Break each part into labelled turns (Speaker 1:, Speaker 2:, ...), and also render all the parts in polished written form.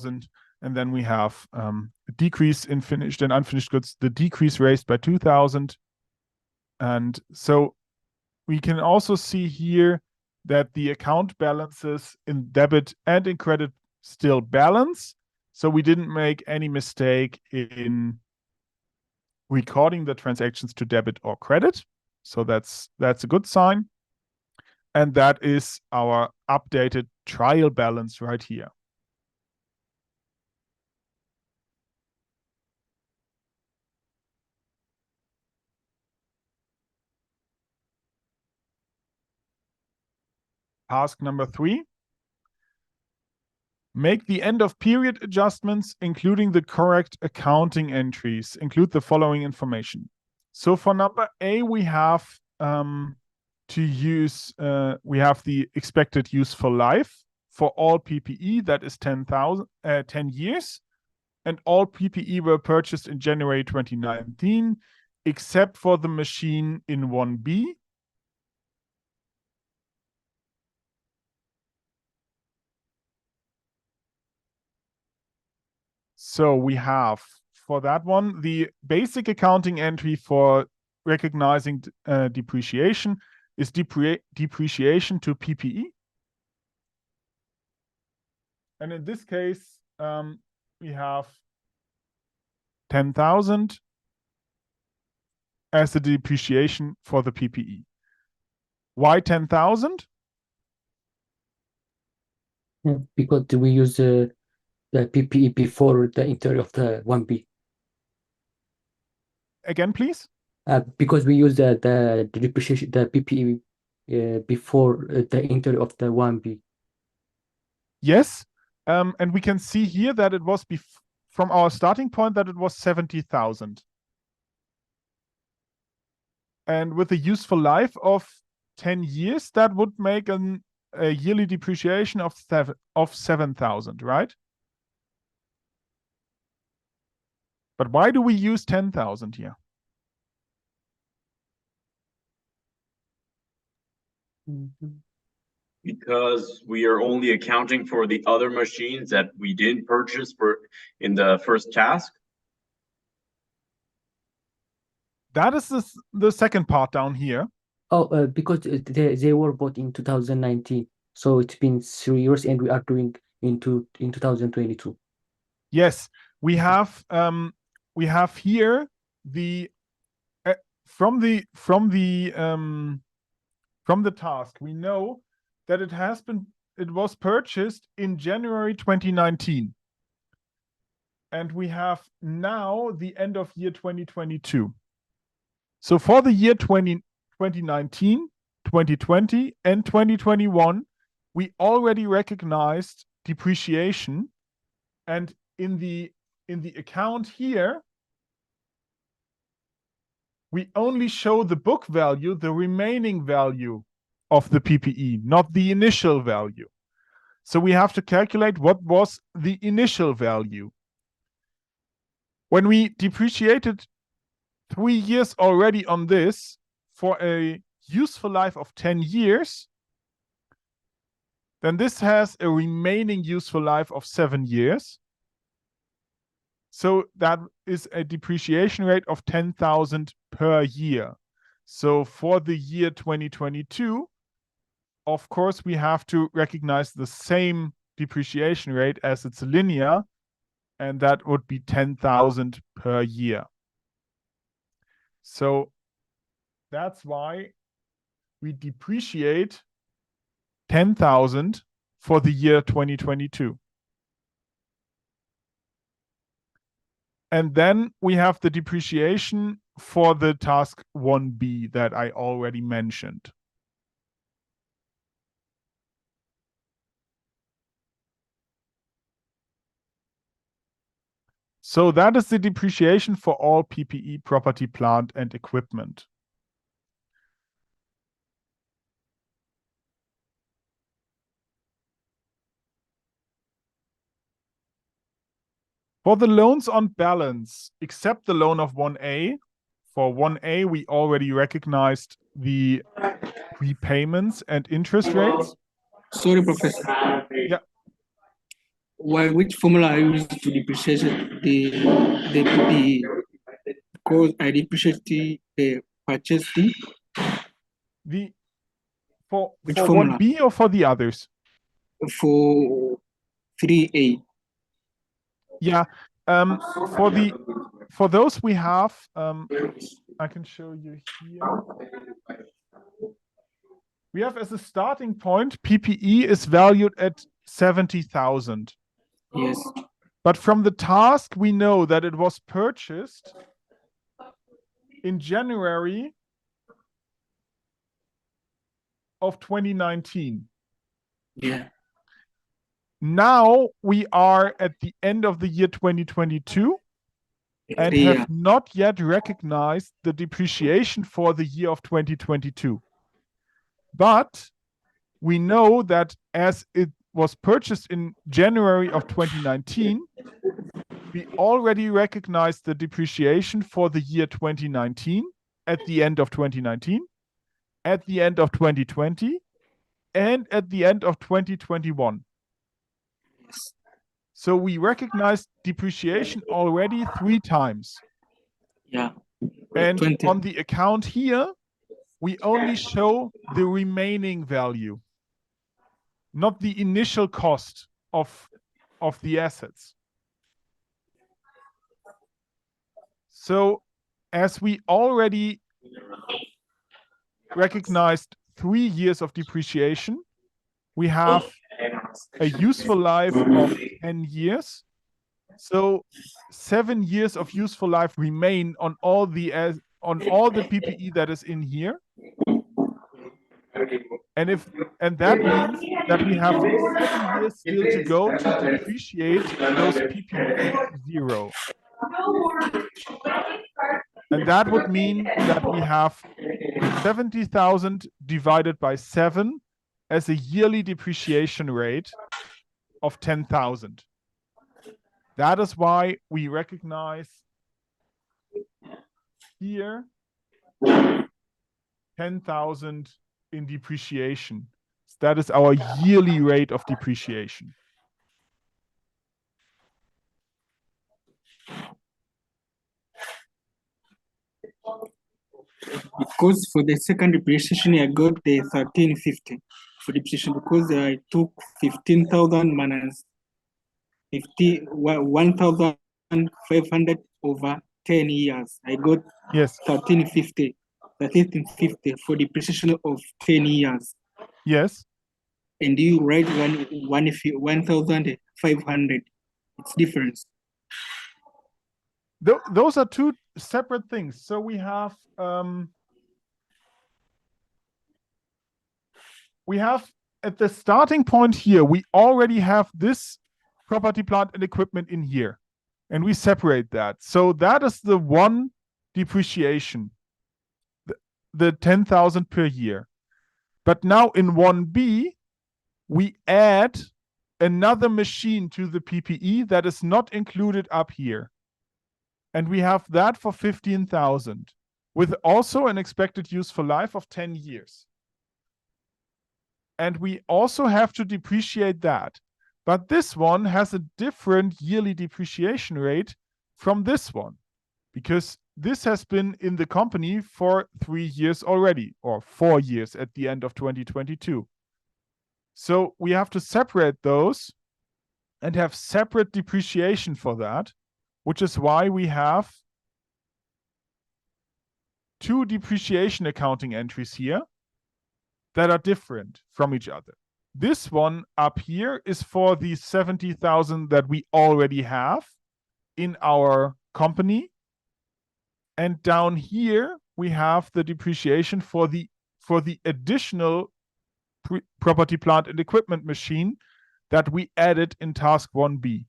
Speaker 1: and then we have a decrease in finished and unfinished goods, the decrease raised by 2,000. And so we can also see here that the account balances in debit and in credit still balance. So we didn't make any mistake in recording the transactions to debit or credit. So that's a good sign. And that is our updated trial balance right here. Task number 3. Make the end of period adjustments, including the correct accounting entries. Include the following information. So for number A, we have we have the expected useful life for all PPE, that is 10 years. And all PPE were purchased in January 2019, except for the machine in 1B. So we have, for that one, the basic accounting entry for recognizing depreciation is depreciation to PPE. And in this case, we have 10,000 as the depreciation for the PPE. Why 10,000?
Speaker 2: Because we use the PPE before the entry of the 1B.
Speaker 1: Again, please.
Speaker 2: Because we use the depreciation, the PPE before the entry of the 1B.
Speaker 1: Yes. And we can see here that it was from our starting point that it was 70,000. And with a useful life of 10 years, that would make a yearly depreciation of 7,000, right? But why do we use 10,000 here?
Speaker 3: Because we are only accounting for the other machines that we didn't purchase in the first task.
Speaker 1: That is the second part down here.
Speaker 2: Oh, because they were bought in 2019, so it's been 3 years, and we are doing in 2022.
Speaker 1: Yes, we have here the from the task, we know that it was purchased in January 2019. And we have now the end of year 2022. So for the year 2019, 2020, and 2021, we already recognized depreciation. And in the account here, we only show the book value, the remaining value of the PPE, not the initial value. So we have to calculate what was the initial value. When we depreciated 3 years already on this for a useful life of 10 years, then this has a remaining useful life of 7 years. So that is a depreciation rate of 10,000 per year. So for the year 2022, of course, we have to recognize the same depreciation rate as it's linear, and that would be 10,000 per year. So that's why we depreciate 10,000 for the year 2022. And then we have the depreciation for the task 1B that I already mentioned. So that is the depreciation for all PPE, property, plant, and equipment. For the loans on balance, except the loan of 1A, for 1A, we already recognized the prepayments and interest rates.
Speaker 4: Sorry, Professor.
Speaker 1: Yeah.
Speaker 4: which formula I use to depreciate the PPE? Because I depreciate the purchase fee.
Speaker 1: For
Speaker 4: formula?
Speaker 1: 1B or for the others?
Speaker 4: For 3A.
Speaker 1: Yeah. For those we have, I can show you here. We have as a starting point, PPE is valued at 70,000.
Speaker 4: Yes.
Speaker 1: But from the task, we know that it was purchased in January of 2019.
Speaker 4: Yeah.
Speaker 1: Now we are at the end of the year 2022 and have not yet recognized the depreciation for the year of 2022. But we know that as it was purchased in January of 2019, we already recognized the depreciation for the year 2019 at the end of 2019, at the end of 2020, and at the end of 2021. So we recognized depreciation already 3 times.
Speaker 4: Yeah.
Speaker 1: And
Speaker 4: 20.
Speaker 1: on the account here, we only show the remaining value, not the initial cost of the assets. So as we already recognized 3 years of depreciation, we have a useful life of 10 years. So 7 years of useful life remain on all the PPE that is in here. And that means that we have 7 years still to go to depreciate those PPE to 0. And that would mean that we have 70,000 divided by 7 as a yearly depreciation rate of 10,000. That is why we recognize here 10,000 in depreciation. That is our yearly rate of depreciation.
Speaker 4: Because for the second depreciation, I got the 1350 for depreciation because I took 15,000 minus 1,500 over 10 years. I got 1350 for depreciation of 10 years.
Speaker 1: Yes.
Speaker 4: And you write 1,500. It's difference.
Speaker 1: Those are 2 separate things. So we have at the starting point here, we already have this property, plant, and equipment in here, and we separate that. So that is the one depreciation, the 10,000 per year. But now in 1B, we add another machine to the PPE that is not included up here. And we have that for 15,000 with also an expected useful life of 10 years. And we also have to depreciate that. But this one has a different yearly depreciation rate from this one, because this has been in the company for 3 years already, or 4 years at the end of 2022. So we have to separate those and have separate depreciation for that, which is why we have 2 depreciation accounting entries here that are different from each other. This one up here is for the 70,000 that we already have in our company. And down here, we have the depreciation for the additional property, plant, and equipment machine that we added in task 1B.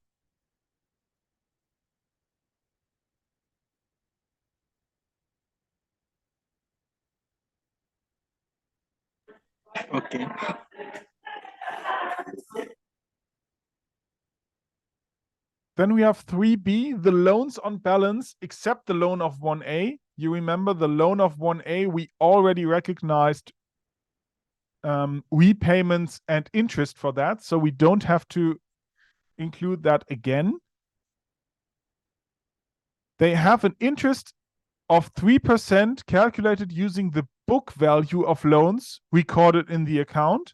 Speaker 4: Okay.
Speaker 1: Then we have 3B, the loans on balance, except the loan of 1A. You remember the loan of 1A, we already recognized repayments and interest for that. So we don't have to include that again. They have an interest of 3% calculated using the book value of loans recorded in the account.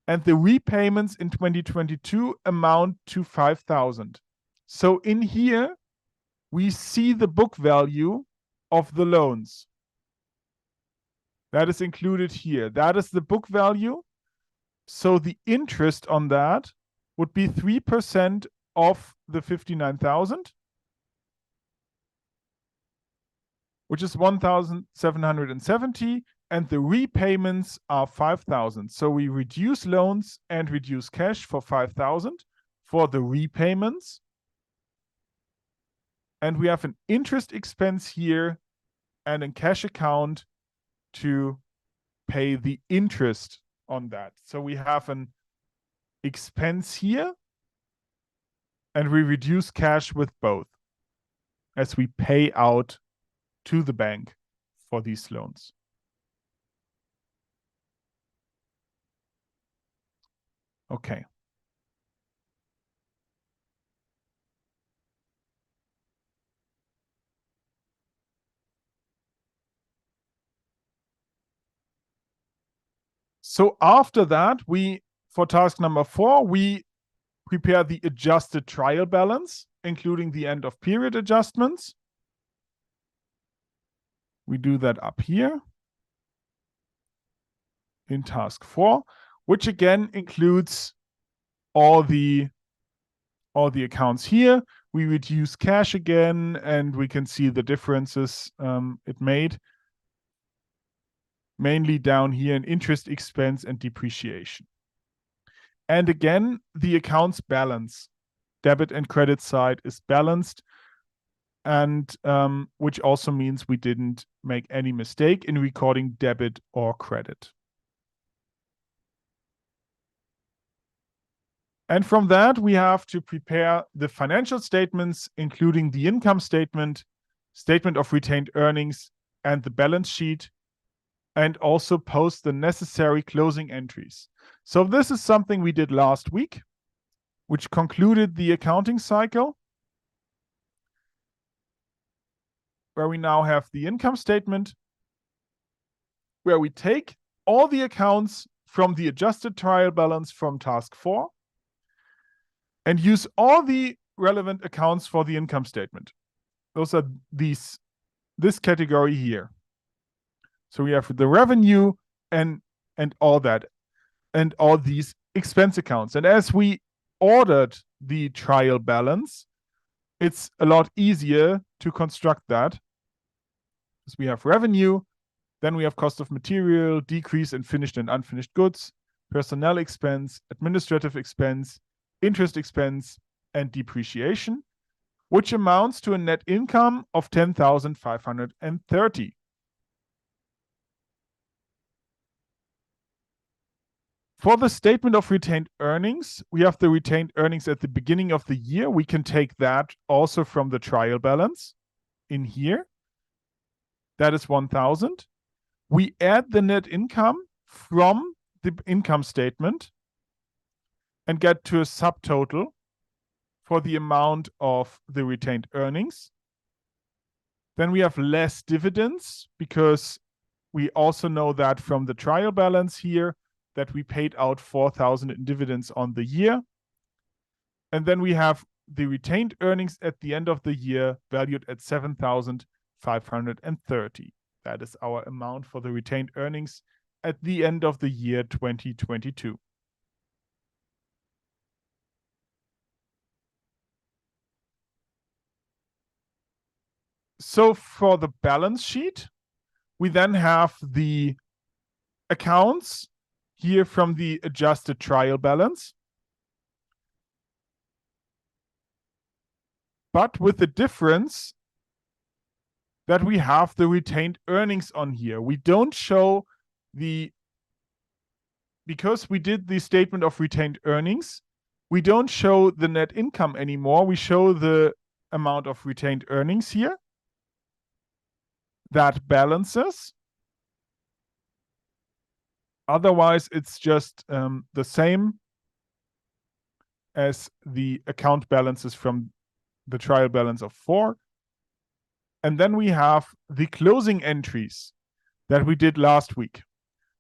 Speaker 1: And the repayments in 2022 amount to 5,000. So in here, we see the book value of the loans. That is included here. That is the book value. So the interest on that would be 3% of the 59,000, which is 1,770, and the repayments are 5,000. So we reduce loans and reduce cash for 5,000 for the repayments. And we have an interest expense here and a cash account to pay the interest on that. So we have an expense here and we reduce cash with both as we pay out to the bank for these loans. Okay. So after that, for task number 4, we prepare the adjusted trial balance, including the end of period adjustments. We do that up here in task 4, which again includes all the accounts here. We reduce cash again, and we can see the differences it made. Mainly down here in interest expense and depreciation. And again, the accounts balance. Debit and credit side is balanced, and which also means we didn't make any mistake in recording debit or credit. And from that, we have to prepare the financial statements, including the income statement, statement of retained earnings, and the balance sheet, and also post the necessary closing entries. So this is something we did last week, which concluded the accounting cycle, where we now have the income statement, where we take all the accounts from the adjusted trial balance from task 4 and use all the relevant accounts for the income statement. Those are this category here. So we have the revenue and all that, and all these expense accounts. And as we ordered the trial balance, it's a lot easier to construct that. Because we have revenue, then we have cost of material, decrease in finished and unfinished goods, personnel expense, administrative expense, interest expense, and depreciation, which amounts to a net income of 10,530. For the statement of retained earnings, we have the retained earnings at the beginning of the year. We can take that also from the trial balance in here. That is 1,000. We add the net income from the income statement and get to a subtotal for the amount of the retained earnings. Then we have less dividends because we also know that from the trial balance here that we paid out 4,000 in dividends on the year. And then we have the retained earnings at the end of the year valued at 7,530. That is our amount for the retained earnings at the end of the year 2022. So for the balance sheet, we then have the accounts here from the adjusted trial balance, but with the difference that we have the retained earnings on here. We don't show because we did the statement of retained earnings, we don't show the net income anymore. We show the amount of retained earnings here. That balances. Otherwise, it's just the same as the account balances from the trial balance of 4. And then we have the closing entries that we did last week.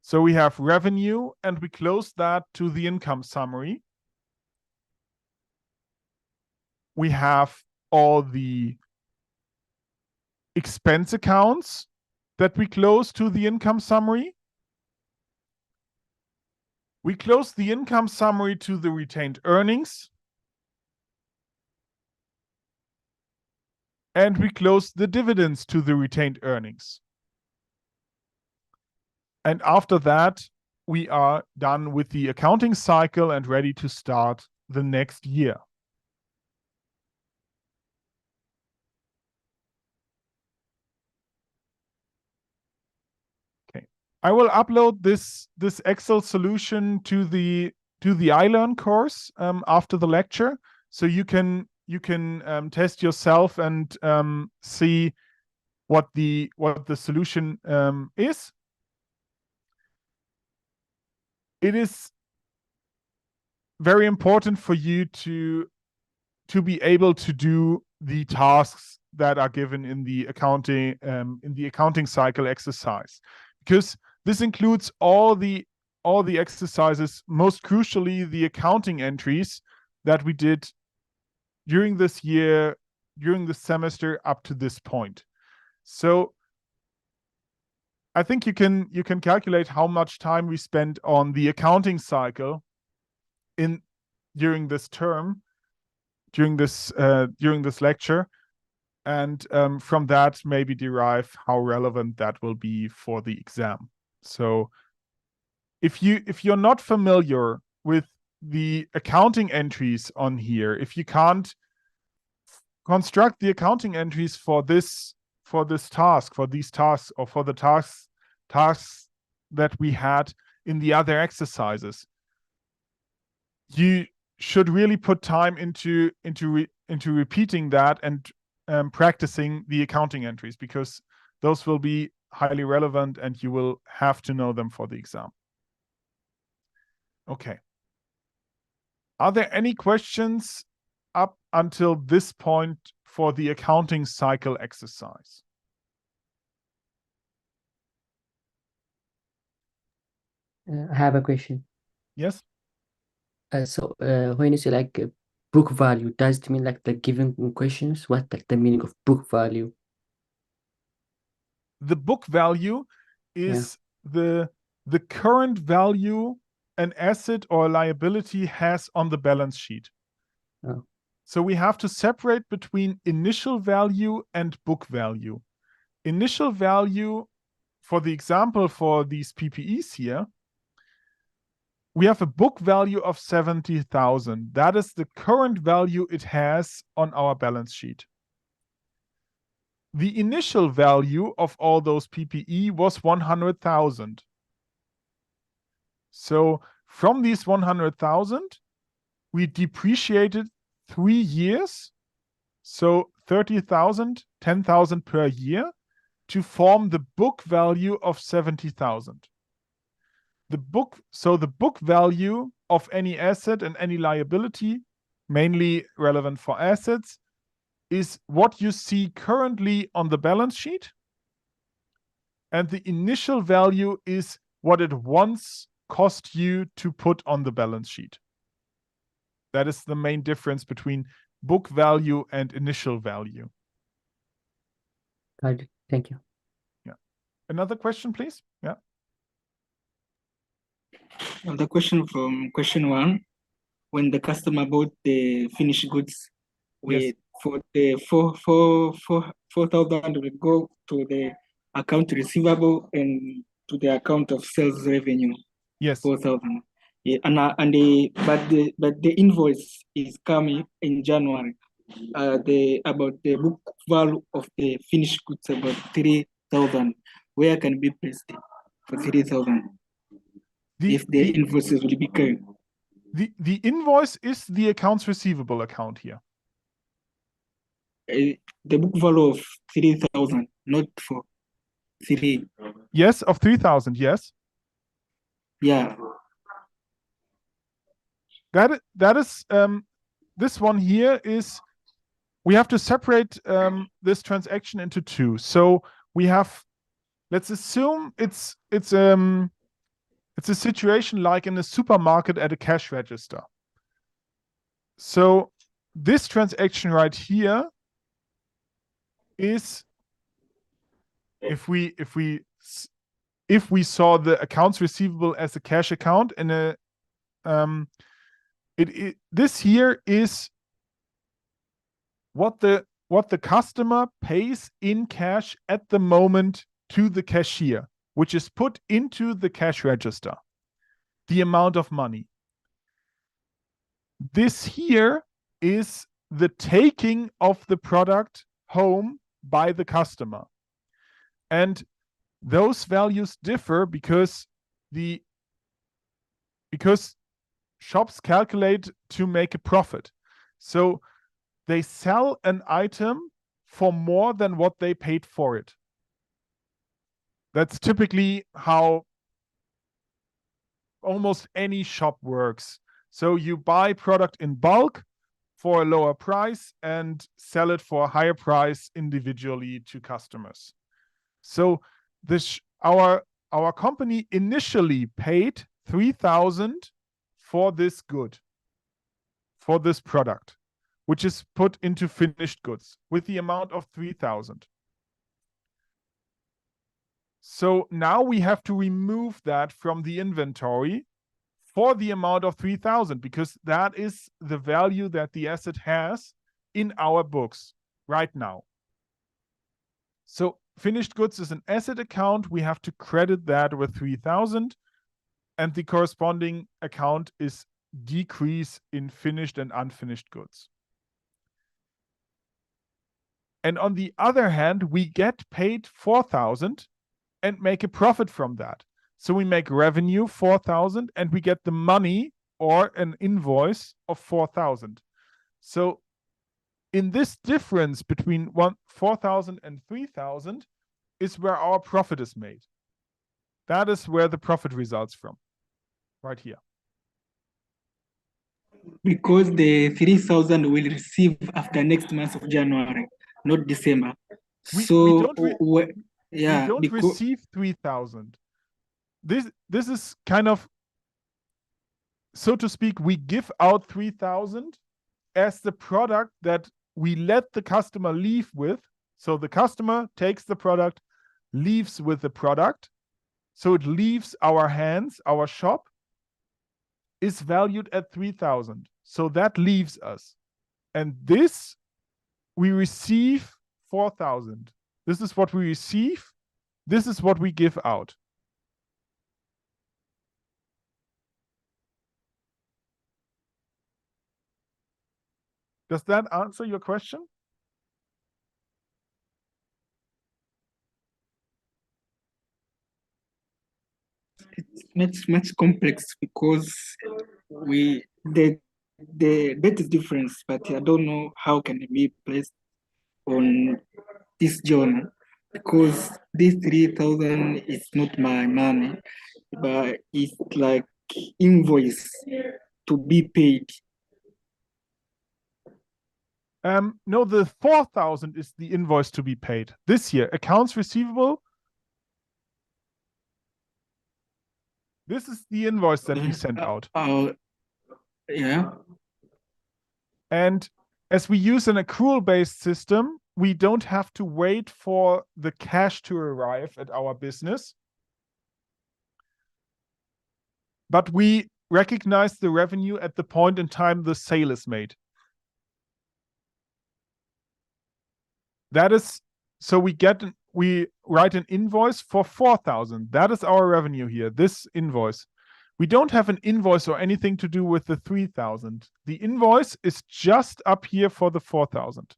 Speaker 1: So we have revenue, and we closed that to the income summary. We have all the expense accounts that we close to the income summary. We close the income summary to the retained earnings. And we close the dividends to the retained earnings. And after that, we are done with the accounting cycle and ready to start the next year. Okay, I will upload this Excel solution to the iLearn course after the lecture, so you can test yourself and see what the solution is. It is very important for you to be able to do the tasks that are given in the accounting cycle exercise, because this includes all the exercises, most crucially the accounting entries that we did during this year, during the semester up to this point. So I think you can calculate how much time we spent on the accounting cycle during this term, during this lecture, and from that maybe derive how relevant that will be for the exam. So if you're not familiar with the accounting entries on here, if you can't construct the accounting entries for these tasks, or for the tasks that we had in the other exercises, you should really put time into repeating that and practicing the accounting entries, because those will be highly relevant and you will have to know them for the exam. Okay. Are there any questions up until this point for the accounting cycle exercise?
Speaker 2: I have a question.
Speaker 1: Yes?
Speaker 2: So when you say like book value, does it mean like the given questions? What like the meaning of book value?
Speaker 1: The book value is the current value an asset or a liability has on the balance sheet.
Speaker 2: Oh.
Speaker 1: So we have to separate between initial value and book value. Initial value, for the example for these PPEs here, we have a book value of 70,000. That is the current value it has on our balance sheet. The initial value of all those PPE was 100,000. So from these 100,000, we depreciated 3 years, so 30,000, 10,000 per year, to form the book value of 70,000. The book value of any asset and any liability, mainly relevant for assets, is what you see currently on the balance sheet. And the initial value is what it once cost you to put on the balance sheet. That is the main difference between book value and initial value.
Speaker 2: Got it. Thank you.
Speaker 1: Yeah. Another question, please? Yeah.
Speaker 4: The question from question 1, when the customer bought the finished goods,
Speaker 1: Yes.
Speaker 4: for the 4,000 will go to the account receivable and to the account of sales revenue.
Speaker 1: Yes.
Speaker 4: 4,000. Yeah, but the invoice is coming in January. About the book value of the finished goods about 3,000. Where can be placed for 3,000? If the invoices will be current.
Speaker 1: The invoice is the accounts receivable account here.
Speaker 4: The book value of 3,000, not for 3.
Speaker 1: Yes, of 3,000, yes.
Speaker 4: Yeah.
Speaker 1: that is this one here is, we have to separate this transaction into two. So we have, let's assume it's a situation like in a supermarket at a cash register. So this transaction right here is, if we saw the accounts receivable as a cash account, and this here is what the customer pays in cash at the moment to the cashier, which is put into the cash register, the amount of money. This here is the taking of the product home by the customer. And those values differ because shops calculate to make a profit. So they sell an item for more than what they paid for it. That's typically how almost any shop works. So you buy product in bulk for a lower price and sell it for a higher price individually to customers. So our company initially paid 3,000 for this good, for this product, which is put into finished goods with the amount of 3,000. So now we have to remove that from the inventory for the amount of 3,000, because that is the value that the asset has in our books right now. So finished goods is an asset account. We have to credit that with 3,000, and the corresponding account is decrease in finished and unfinished goods. And on the other hand, we get paid 4,000 and make a profit from that. So we make revenue 4,000 and we get the money or an invoice of 4,000. So in this difference between 4,000 and 3,000 is where our profit is made. That is where the profit results from, right here.
Speaker 4: Because the 3,000 will receive after next month of January, not December.
Speaker 1: We
Speaker 4: So
Speaker 1: don't receive 3,000. This is kind of, so to speak, we give out 3,000 as the product that we let the customer leave with. So the customer takes the product, leaves with the product. So it leaves our hands, our shop is valued at 3,000. So that leaves us. And this, we receive 4,000. This is what we receive. This is what we give out. Does that answer your question?
Speaker 4: It's much complex because the debt is different, but I don't know how can it be placed on this journal, because this 3,000 is not my money, but it's like invoice to be paid.
Speaker 1: No, the 4,000 is the invoice to be paid this year. Accounts receivable. This is the invoice that we sent out.
Speaker 4: Yeah.
Speaker 1: And as we use an accrual-based system, we don't have to wait for the cash to arrive at our business. But we recognize the revenue at the point in time the sale is made. That is, so we write an invoice for 4,000. That is our revenue here, this invoice. We don't have an invoice or anything to do with the 3,000. The invoice is just up here for the 4,000.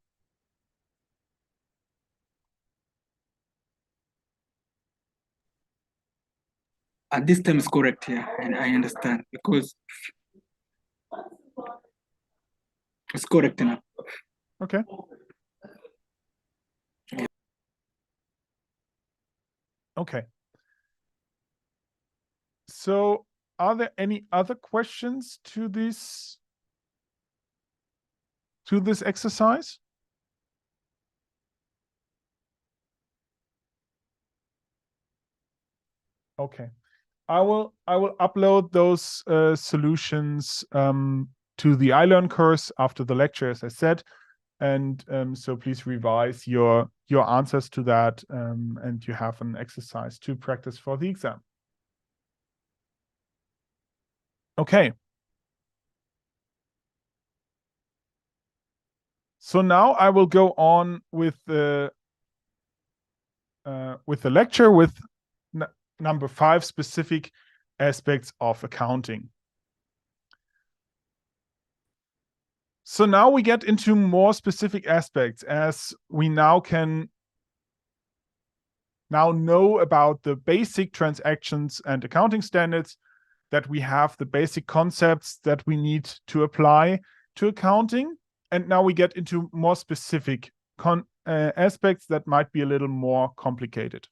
Speaker 4: At this time is correct, yeah, and I understand because it's correct enough.
Speaker 1: Okay. Okay. So are there any other questions to this exercise? Okay. I will upload those solutions to the iLearn course after the lecture, as I said. And so please revise your answers to that, and you have an exercise to practice for the exam. Okay. So now I will go on with the lecture with number 5, specific aspects of accounting. So now we get into more specific aspects, as we now know about the basic transactions and accounting standards, that we have the basic concepts that we need to apply to accounting. And now we get into more specific aspects that might be a little more complicated.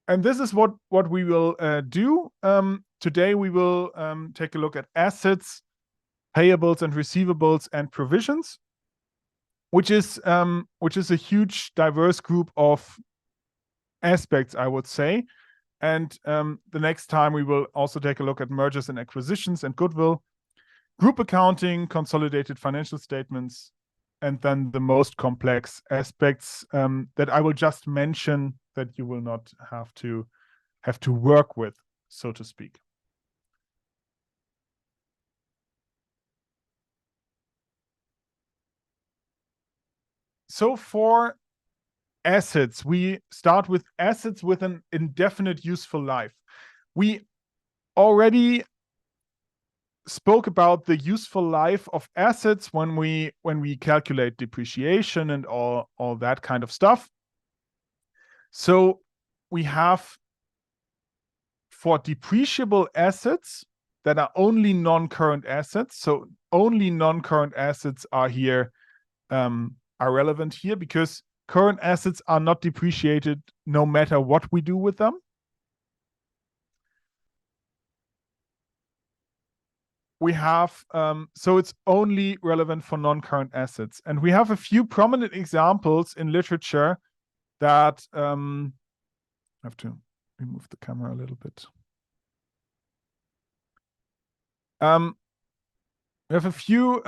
Speaker 1: And this is what we will do. Today we will take a look at assets, payables and receivables, and provisions, which is a huge, diverse group of aspects, I would say. And the next time we will also take a look at mergers and acquisitions and goodwill, group accounting, consolidated financial statements, and then the most complex aspects that I will just mention, that you will not have to work with, so to speak. So for assets, we start with assets with an indefinite useful life. We already spoke about the useful life of assets when we calculate depreciation and all that kind of stuff. So we have, for depreciable assets that are only non-current assets, so only non-current assets are here, are relevant here, because current assets are not depreciated no matter what we do with them. We have, so it's only relevant for non-current assets. And we have a few prominent examples in literature that, I have to remove the camera a little bit. We have a few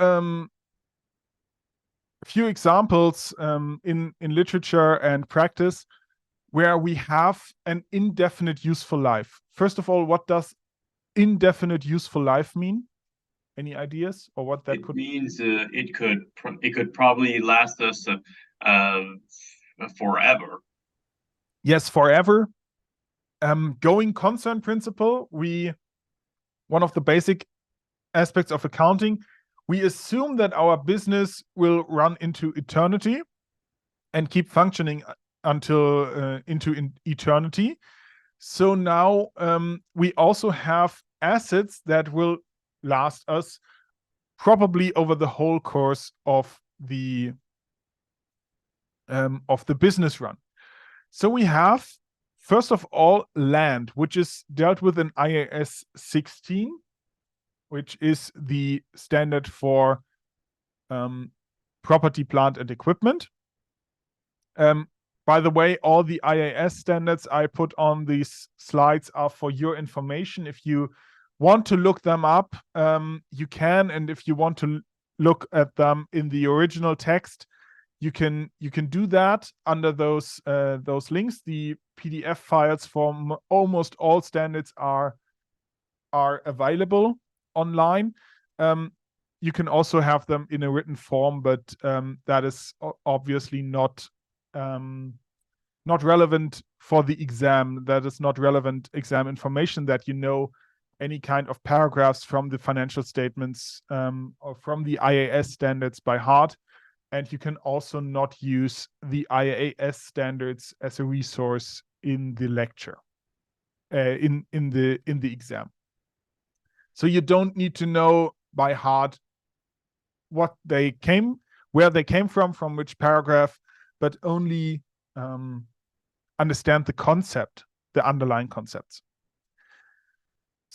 Speaker 1: examples in literature and practice where we have an indefinite useful life. First of all, what does indefinite useful life mean? Any ideas, or what that could
Speaker 3: mean? It could probably last us forever.
Speaker 1: Yes, forever. Going concern principle, one of the basic aspects of accounting, we assume that our business will run into eternity and keep functioning until into eternity. So now we also have assets that will last us probably over the whole course of the business run. So we have, first of all, land, which is dealt with in IAS 16, which is the standard for property, plant, and equipment. By the way, all the IAS standards I put on these slides are for your information. If you want to look them up, you can, and if you want to look at them in the original text, you can do that under those links. The PDF files for almost all standards are available online. You can also have them in a written form, but that is obviously not relevant for the exam. That is not relevant exam information, that you know any kind of paragraphs from the financial statements or from the IAS standards by heart. And you can also not use the IAS standards as a resource in the lecture, in the exam. So you don't need to know by heart where they came from which paragraph, but only understand the concept, the underlying concepts.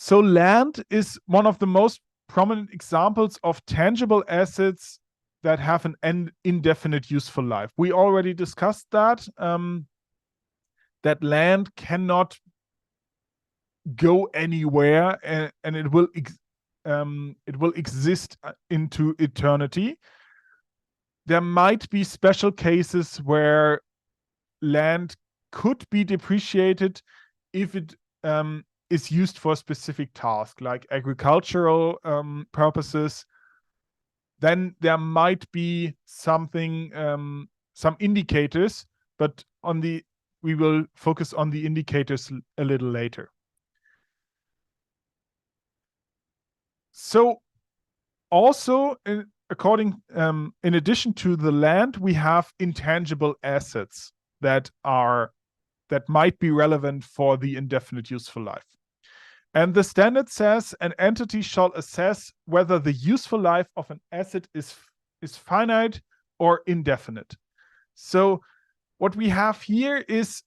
Speaker 1: So land is one of the most prominent examples of tangible assets that have an indefinite useful life. We already discussed that, that land cannot go anywhere, and it will exist into eternity. There might be special cases where land could be depreciated if it is used for a specific task, like agricultural purposes. Then there might be something, some indicators, but we will focus on the indicators a little later. So also, in addition to the land, we have intangible assets that might be relevant for the indefinite useful life. And the standard says an entity shall assess whether the useful life of an asset is finite or indefinite. So what we have here is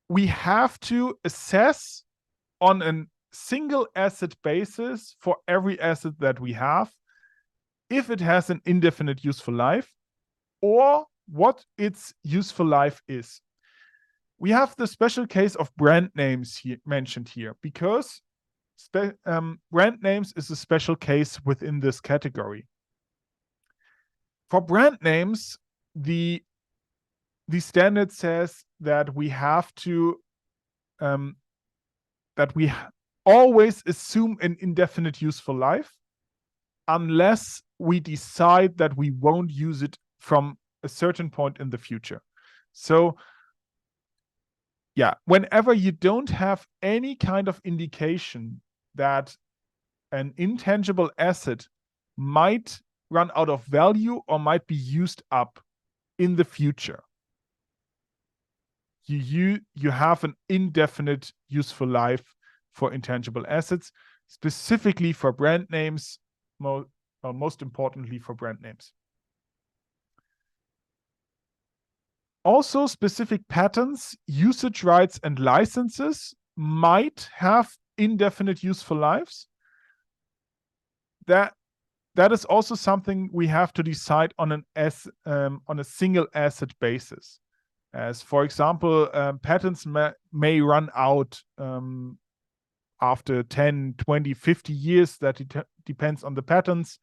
Speaker 1: we have to assess on a single asset basis for every asset that we have if it has an indefinite useful life or what its useful life is. We have the special case of brand names here mentioned here because brand names is a special case within this category. For brand names, the standard says that we have to always assume an indefinite useful life unless we decide that we won't use it from a certain point in the future. So yeah, whenever you don't have any kind of indication that an intangible asset might run out of value or might be used up in the future, you have an indefinite useful life for intangible assets, specifically for brand names, most importantly for brand names. Also, specific patents, usage rights, and licenses might have indefinite useful lives. That is also something we have to decide on a single asset basis. As for example, patents may run out after 10, 20, 50 years. That depends on the patents.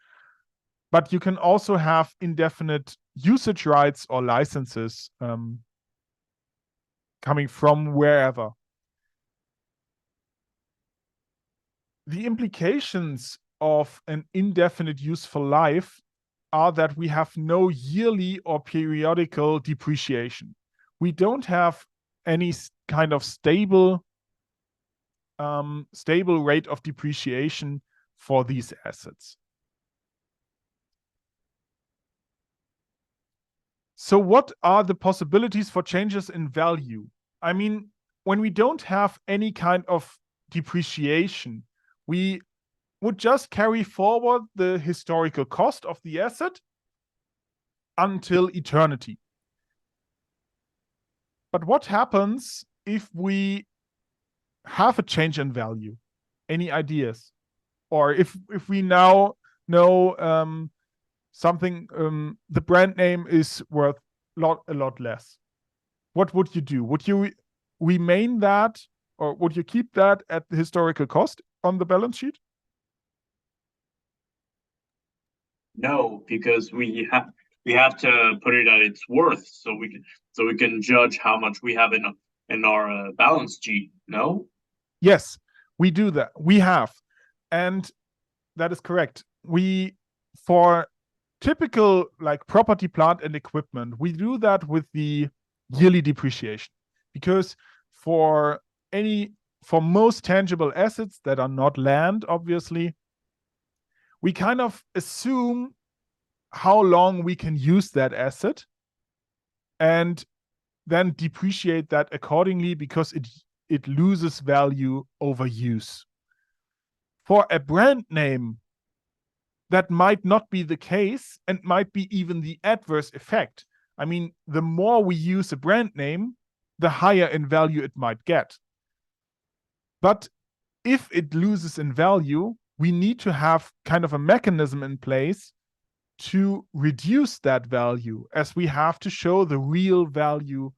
Speaker 1: But you can also have indefinite usage rights or licenses coming from wherever. The implications of an indefinite useful life are that we have no yearly or periodical depreciation. We don't have any kind of stable rate of depreciation for these assets. So what are the possibilities for changes in value? I mean, when we don't have any kind of depreciation, we would just carry forward the historical cost of the asset until eternity. But what happens if we have a change in value? Any ideas? Or if we now know something, the brand name is worth a lot less, what would you do? Would you remain that, or would you keep that at the historical cost on the balance sheet?
Speaker 3: No, because we have to put it at its worth, so we can judge how much we have in our balance sheet. No.
Speaker 1: Yes, we do that. We have, and that is correct. For typical like property, plant, and equipment, we do that with the yearly depreciation, because for most tangible assets that are not land, obviously, we kind of assume how long we can use that asset and then depreciate that accordingly because it loses value over use. For a brand name, that might not be the case and might be even the adverse effect. I mean, the more we use a brand name, the higher in value it might get. But if it loses in value, we need to have kind of a mechanism in place to reduce that value, as we have to show the real value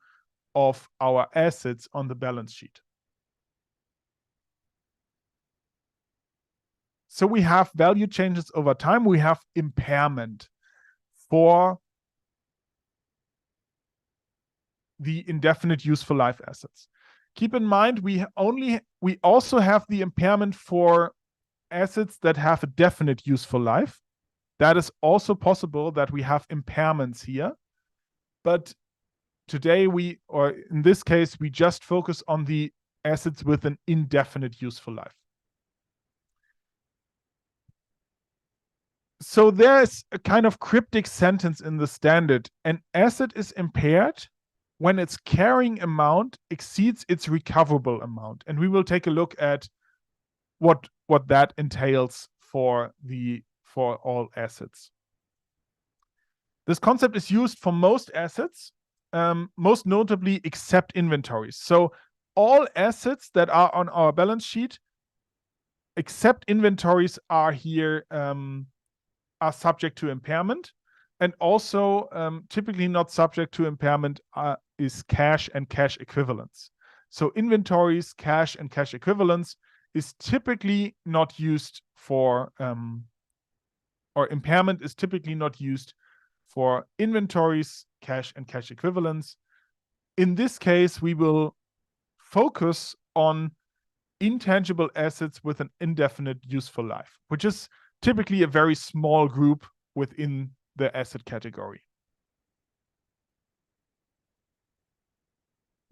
Speaker 1: of our assets on the balance sheet. So we have value changes over time. We have impairment for the indefinite useful life assets. Keep in mind, we also have the impairment for assets that have a definite useful life. That is also possible that we have impairments here. But today or in this case, we just focus on the assets with an indefinite useful life. So there's a kind of cryptic sentence in the standard. An asset is impaired when its carrying amount exceeds its recoverable amount. And we will take a look at what that entails for all assets. This concept is used for most assets, most notably except inventories. So all assets that are on our balance sheet, except inventories, are here are subject to impairment, and also typically not subject to impairment is cash and cash equivalents. So inventories, cash, and cash equivalents is typically not used for, or impairment is typically not used for inventories, cash, and cash equivalents. In this case, we will focus on intangible assets with an indefinite useful life, which is typically a very small group within the asset category.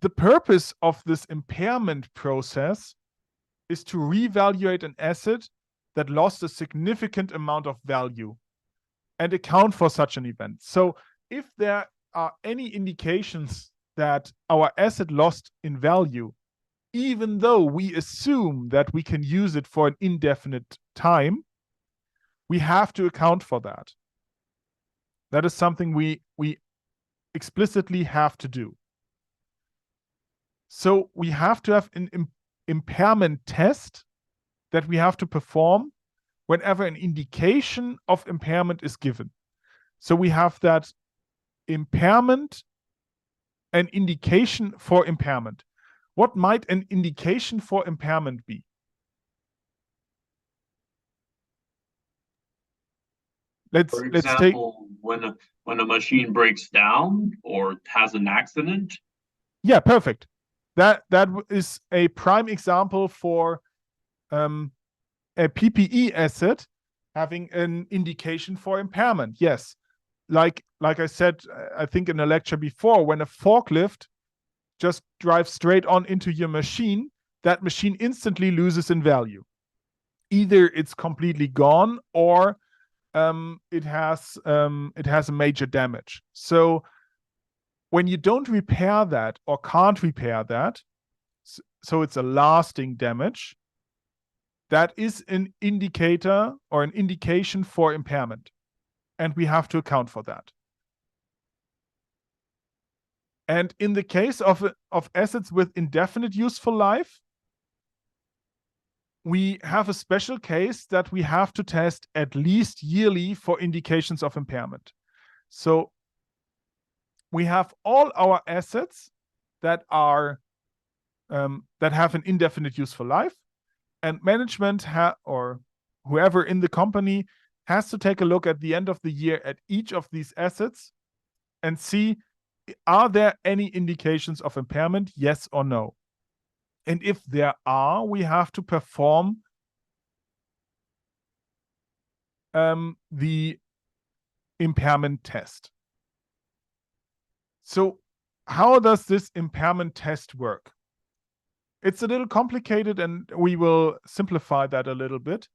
Speaker 1: The purpose of this impairment process is to reevaluate an asset that lost a significant amount of value and account for such an event. So if there are any indications that our asset lost in value, even though we assume that we can use it for an indefinite time, we have to account for that. That is something we explicitly have to do. So we have to have an impairment test that we have to perform whenever an indication of impairment is given. So we have that impairment, an indication for impairment. What might an indication for impairment be?
Speaker 3: For example, when a machine breaks down or has an accident.
Speaker 1: Yeah, perfect. That is a prime example for a PPE asset having an indication for impairment. Yes, like I said, I think in a lecture before, when a forklift just drives straight on into your machine, that machine instantly loses in value. Either it's completely gone, or it has a major damage. So when you don't repair that or can't repair that, so it's a lasting damage, that is an indicator or an indication for impairment, and we have to account for that. And in the case of assets with indefinite useful life, we have a special case that we have to test at least yearly for indications of impairment. So we have all our assets that are that have an indefinite useful life, and management or whoever in the company has to take a look at the end of the year at each of these assets and see, are there any indications of impairment, yes or no? And if there are, we have to perform the impairment test. So how does this impairment test work? It's a little complicated, and we will simplify that a little bit.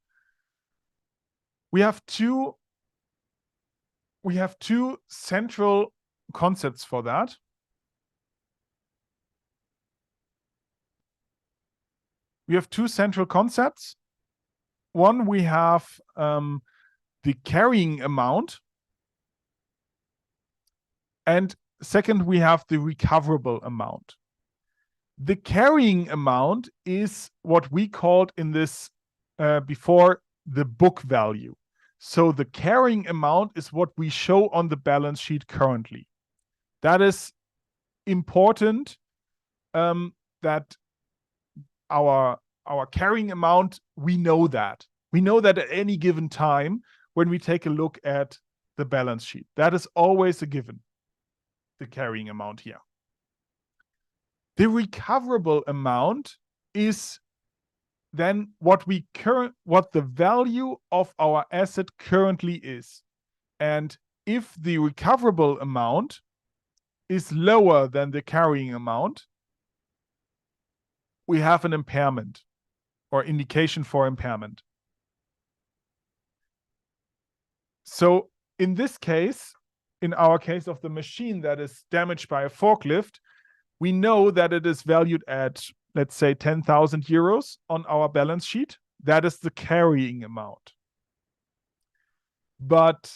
Speaker 1: We have two central concepts for that. We have two central concepts. One, we have the carrying amount, and second, we have the recoverable amount. The carrying amount is what we called in this before the book value. So the carrying amount is what we show on the balance sheet currently. That is important, that our carrying amount, we know that. We know that at any given time when we take a look at the balance sheet. That is always a given, the carrying amount here. The recoverable amount is then what the value of our asset currently is. And if the recoverable amount is lower than the carrying amount, we have an impairment or indication for impairment. So in this case, in our case of the machine that is damaged by a forklift, we know that it is valued at, let's say, 10,000 euros on our balance sheet. That is the carrying amount. But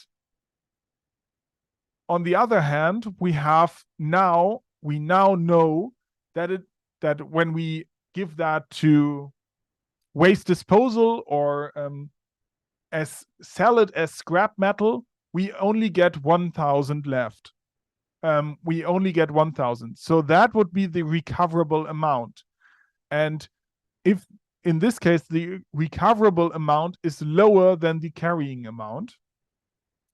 Speaker 1: on the other hand, we now know that when we give that to waste disposal or sell it as scrap metal, we only get 1,000 left. We only get 1,000. So that would be the recoverable amount. And if in this case, the recoverable amount is lower than the carrying amount,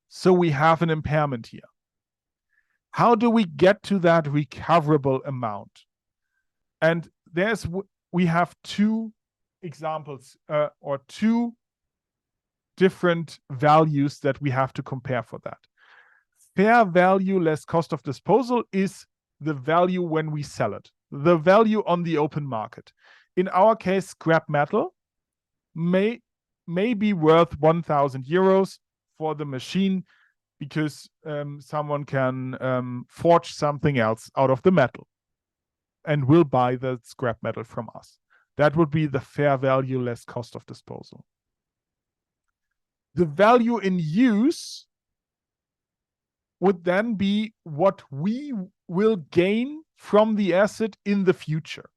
Speaker 1: so we have an impairment here. How do we get to that recoverable amount? And we have two examples or two different values that we have to compare for that. Fair value less cost of disposal is the value when we sell it, the value on the open market. In our case, scrap metal may be worth 1,000 euros for the machine because someone can forge something else out of the metal and will buy the scrap metal from us. That would be the fair value less cost of disposal. The value in use would then be what we will gain from the asset in the future.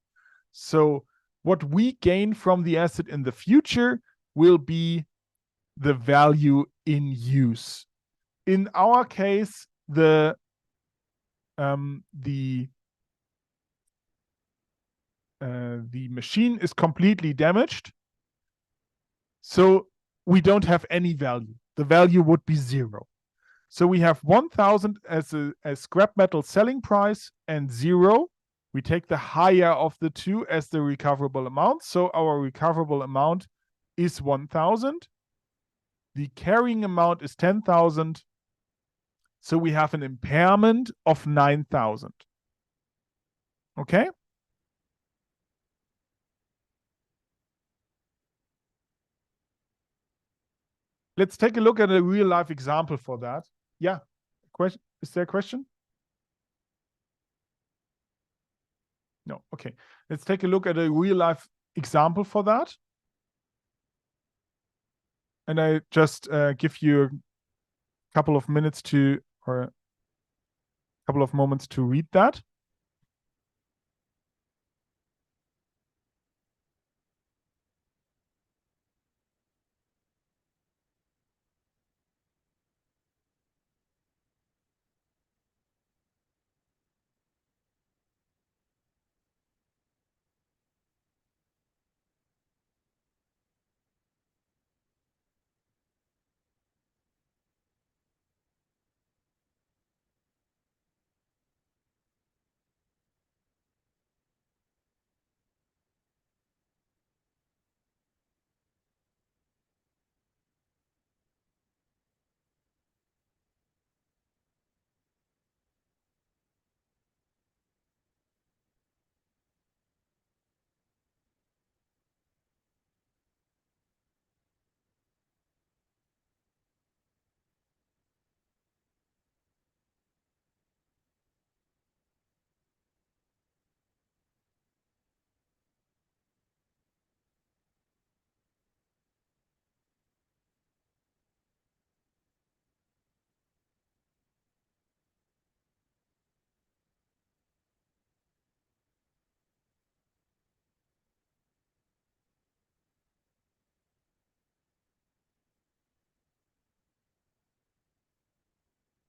Speaker 1: So what we gain from the asset in the future will be the value in use. In our case, the machine is completely damaged, so we don't have any value. The value would be 0. So we have 1,000 as scrap metal selling price and 0. We take the higher of the two as the recoverable amount. So our recoverable amount is 1,000. The carrying amount is 10,000. So we have an impairment of 9,000. Okay? Let's take a look at a real life example for that. Yeah. Question? Is there a question? No. Okay. Let's take a look at a real life example for that. And I just give you a couple of minutes or a couple of moments to read that.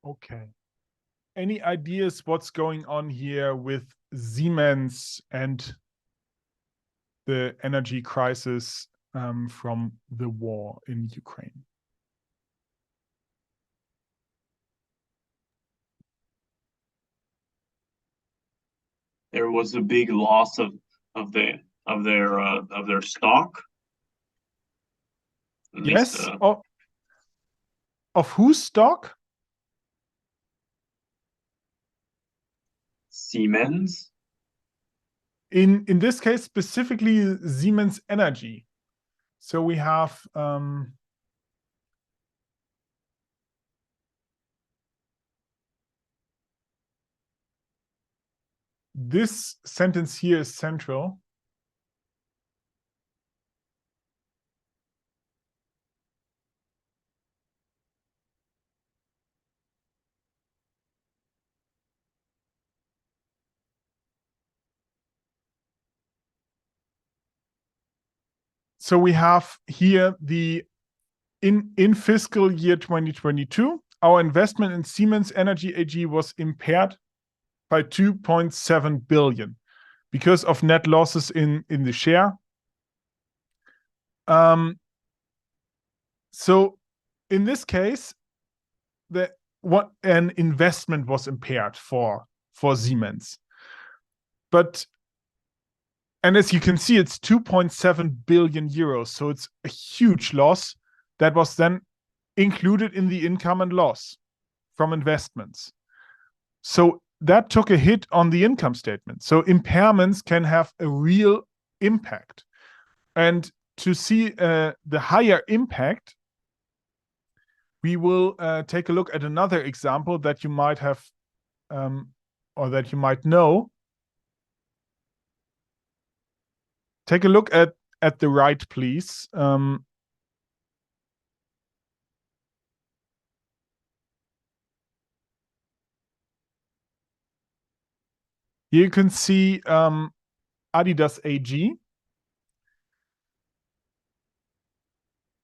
Speaker 1: Okay. Any ideas what's going on here with Siemens and the energy crisis from the war in Ukraine?
Speaker 3: There was a big loss of their stock. At
Speaker 1: Yes.
Speaker 3: least,
Speaker 1: Of whose stock?
Speaker 3: Siemens.
Speaker 1: In this case, specifically Siemens Energy. So we have this sentence here is central. So we have here the in fiscal year 2022, our investment in Siemens Energy AG was impaired by 2.7 billion because of net losses in the share. So in this case, an investment was impaired for Siemens. And as you can see, it's 2.7 billion euros. So it's a huge loss that was then included in the income and loss from investments. So that took a hit on the income statement. So impairments can have a real impact. And to see the higher impact, we will take a look at another example that you might have or that you might know. Take a look at the right, please. Here you can see Adidas AG,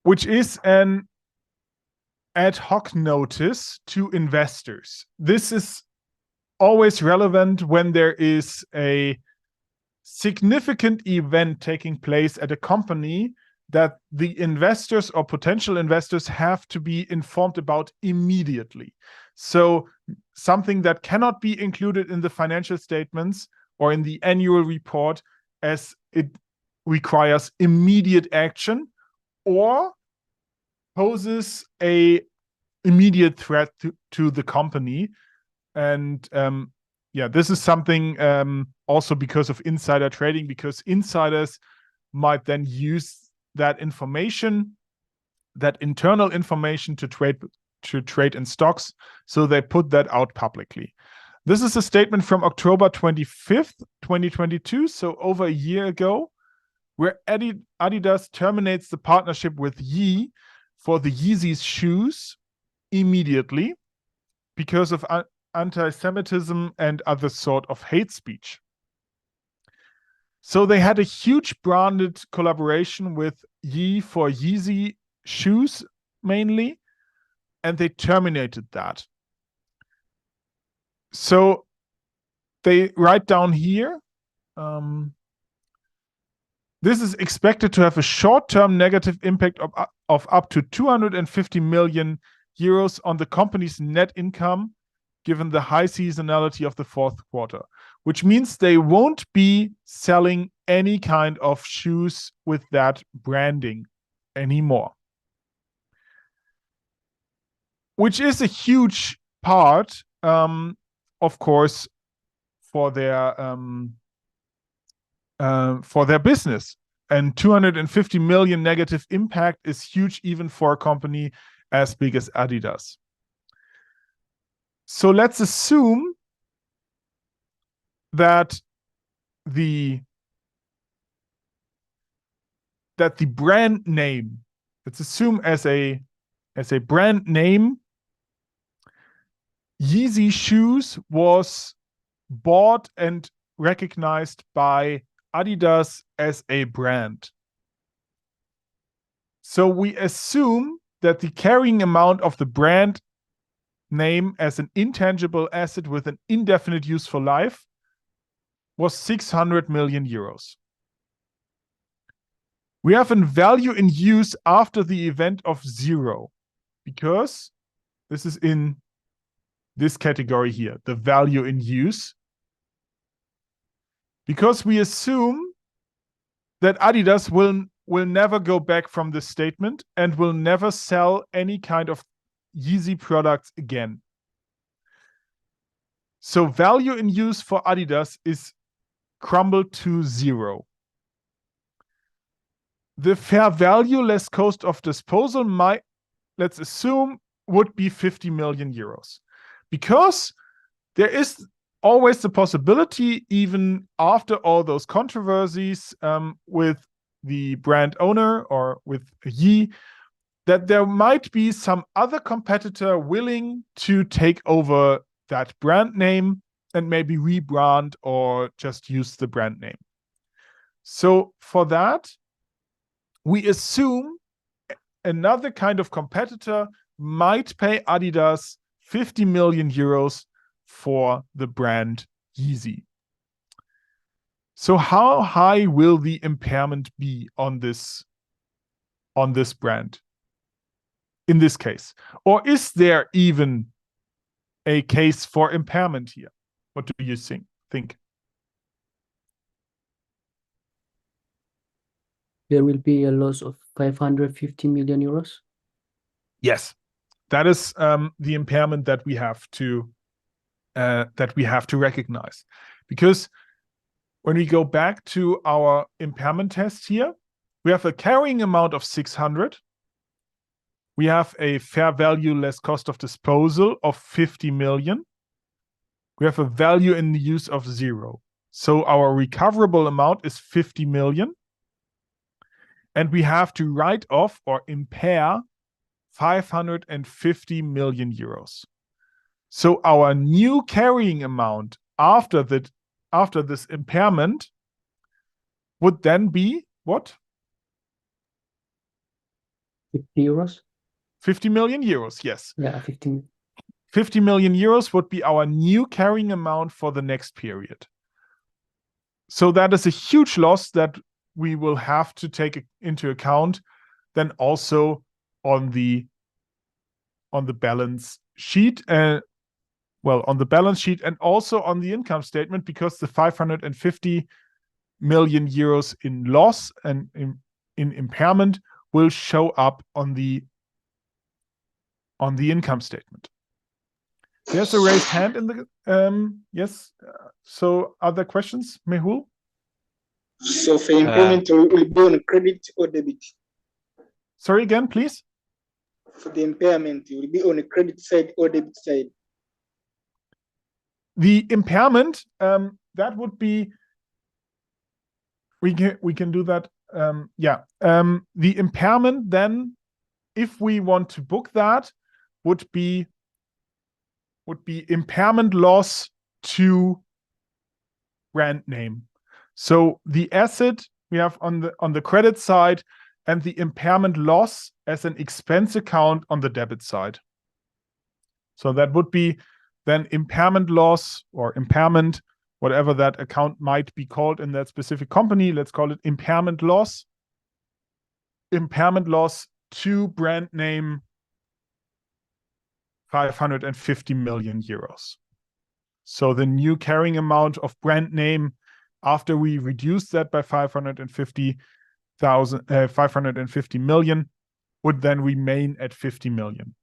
Speaker 1: which is an ad hoc notice to investors. This is always relevant when there is a significant event taking place at a company that the investors or potential investors have to be informed about immediately. So something that cannot be included in the financial statements or in the annual report, as it requires immediate action or poses a immediate threat to the company. And this is something also because of insider trading, because insiders might then use that information, that internal information to trade in stocks. So they put that out publicly. This is a statement from October 25th, 2022, so over a year ago, where Adidas terminates the partnership with Yi for the Yeezys shoes immediately because of anti-Semitism and other sort of hate speech. So they had a huge branded collaboration with Yi for Yeezy shoes mainly, and they terminated that. So they write down here, this is expected to have a short-term negative impact of up to 250 million euros on the company's net income, given the high seasonality of the fourth quarter, which means they won't be selling any kind of shoes with that branding anymore. Which is a huge part, of course, for their business. And 250 million negative impact is huge even for a company as big as Adidas. So let's assume that the brand name, let's assume as a brand name, Yeezy shoes was bought and recognized by Adidas as a brand. So we assume that the carrying amount of the brand name as an intangible asset with an indefinite useful life was 600 million euros. We have a value in use after the event of 0, because this is in this category here, the value in use, because we assume that Adidas will never go back from this statement and will never sell any kind of Yeezy products again. So value in use for Adidas is crumbled to 0. The fair value less cost of disposal might, let's assume, would be 50 million euros. Because there is always the possibility, even after all those controversies with the brand owner or with Yi, that there might be some other competitor willing to take over that brand name and maybe rebrand or just use the brand name. So for that, we assume another kind of competitor might pay Adidas 50 million euros for the brand Yeezy. So how high will the impairment be on this brand in this case? Or is there even a case for impairment here? What do you think?
Speaker 2: There will be a loss of 550 million euros.
Speaker 1: Yes, that is the impairment that we have to recognize, because when we go back to our impairment test here, we have a carrying amount of 600. We have a fair value less cost of disposal of 50 million. We have a value in the use of 0. So our recoverable amount is 50 million. And we have to write off or impair 550 million euros. So our new carrying amount after this impairment would then be what?
Speaker 2: 50 euros?
Speaker 1: 50 million euros, yes.
Speaker 2: Yeah, 50.
Speaker 1: 50 million euros would be our new carrying amount for the next period. So that is a huge loss that we will have to take into account then also on the balance sheet, on the balance sheet and also on the income statement, because the 550 million euros in loss and in impairment will show up on the income statement. There's a raised hand in the yes. So other questions, Mehul?
Speaker 4: So for impairment, will be on credit or debit?
Speaker 1: Sorry again, please.
Speaker 4: For the impairment, it will be on a credit side or debit side?
Speaker 1: The impairment, that would be, we can do that. The impairment then, if we want to book that, would be impairment loss to brand name. So the asset we have on the credit side and the impairment loss as an expense account on the debit side. So that would be then impairment loss or impairment, whatever that account might be called in that specific company. Let's call it impairment loss. Impairment loss to brand name 550 million euros. So the new carrying amount of brand name, after we reduce that by 550 million, would then remain at 50 million.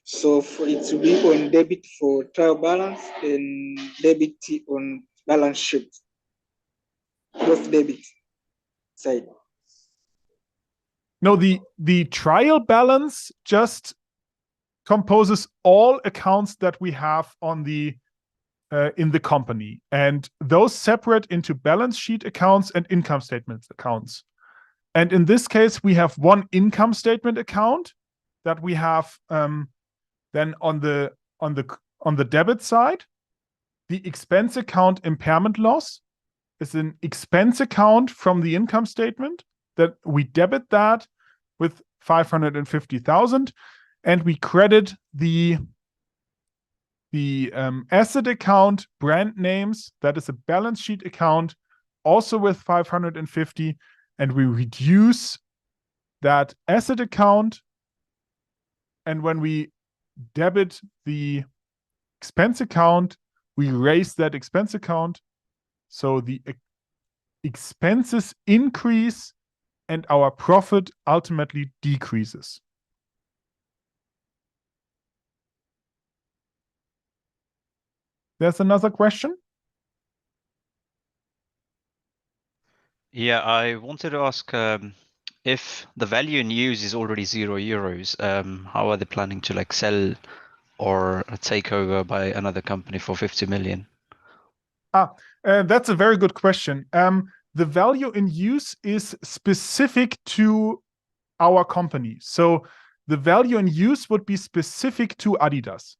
Speaker 4: So for it to be on debit for trial balance and debit on balance sheet, both debit side.
Speaker 1: No, the trial balance just composes all accounts that we have on the in the company, and those separate into balance sheet accounts and income statement accounts. And in this case, we have one income statement account that we have then on the debit side. The expense account impairment loss is an expense account from the income statement that we debit that with 550,000. and we credit the asset account brand names, that is a balance sheet account, also with 550, and we reduce that asset account. And when we debit the expense account, we raise that expense account. So the expenses increase and our profit ultimately decreases. There's another question?
Speaker 5: Yeah, I wanted to ask if the value in use is already €0, how are they planning to like sell or take over by another company for 50 million?
Speaker 1: That's a very good question. The value in use is specific to our company. So the value in use would be specific to Adidas.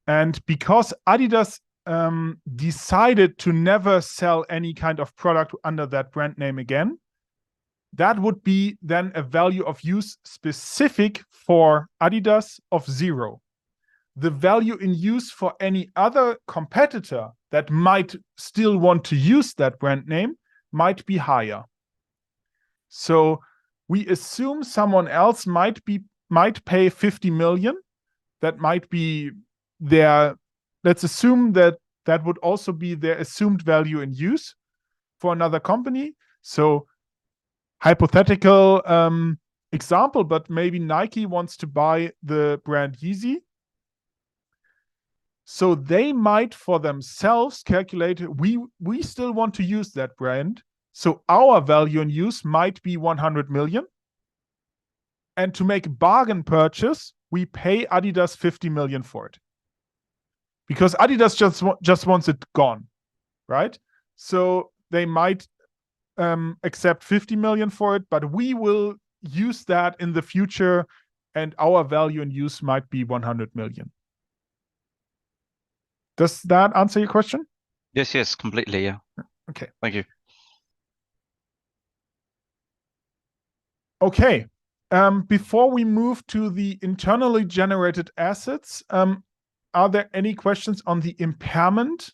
Speaker 1: And because Adidas decided to never sell any kind of product under that brand name again, that would be then a value of use specific for Adidas of 0. The value in use for any other competitor that might still want to use that brand name might be higher. So we assume someone else might pay 50 million. That might be their, let's assume that that would also be their assumed value in use for another company. So hypothetical example, but maybe Nike wants to buy the brand Yeezy. So they might for themselves calculate, we still want to use that brand. So our value in use might be 100 million. And to make a bargain purchase, we pay Adidas 50 million for it. Because Adidas just wants it gone, right? So they might accept 50 million for it, but we will use that in the future, and our value in use might be 100 million. Does that answer your question?
Speaker 5: Yes, completely, yeah.
Speaker 1: Okay.
Speaker 5: Thank you.
Speaker 1: Okay. Before we move to the internally generated assets, are there any questions on the impairment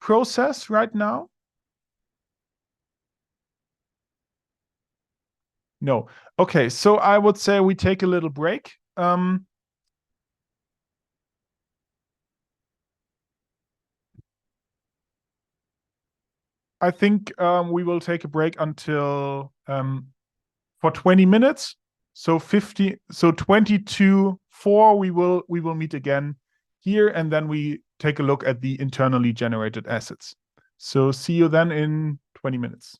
Speaker 1: process right now? No. Okay, so I would say we take a little break. I think we will take a break until for 20 minutes. So 22:04 we will meet again here, and then we take a look at the internally generated assets. So see you then in 20 minutes.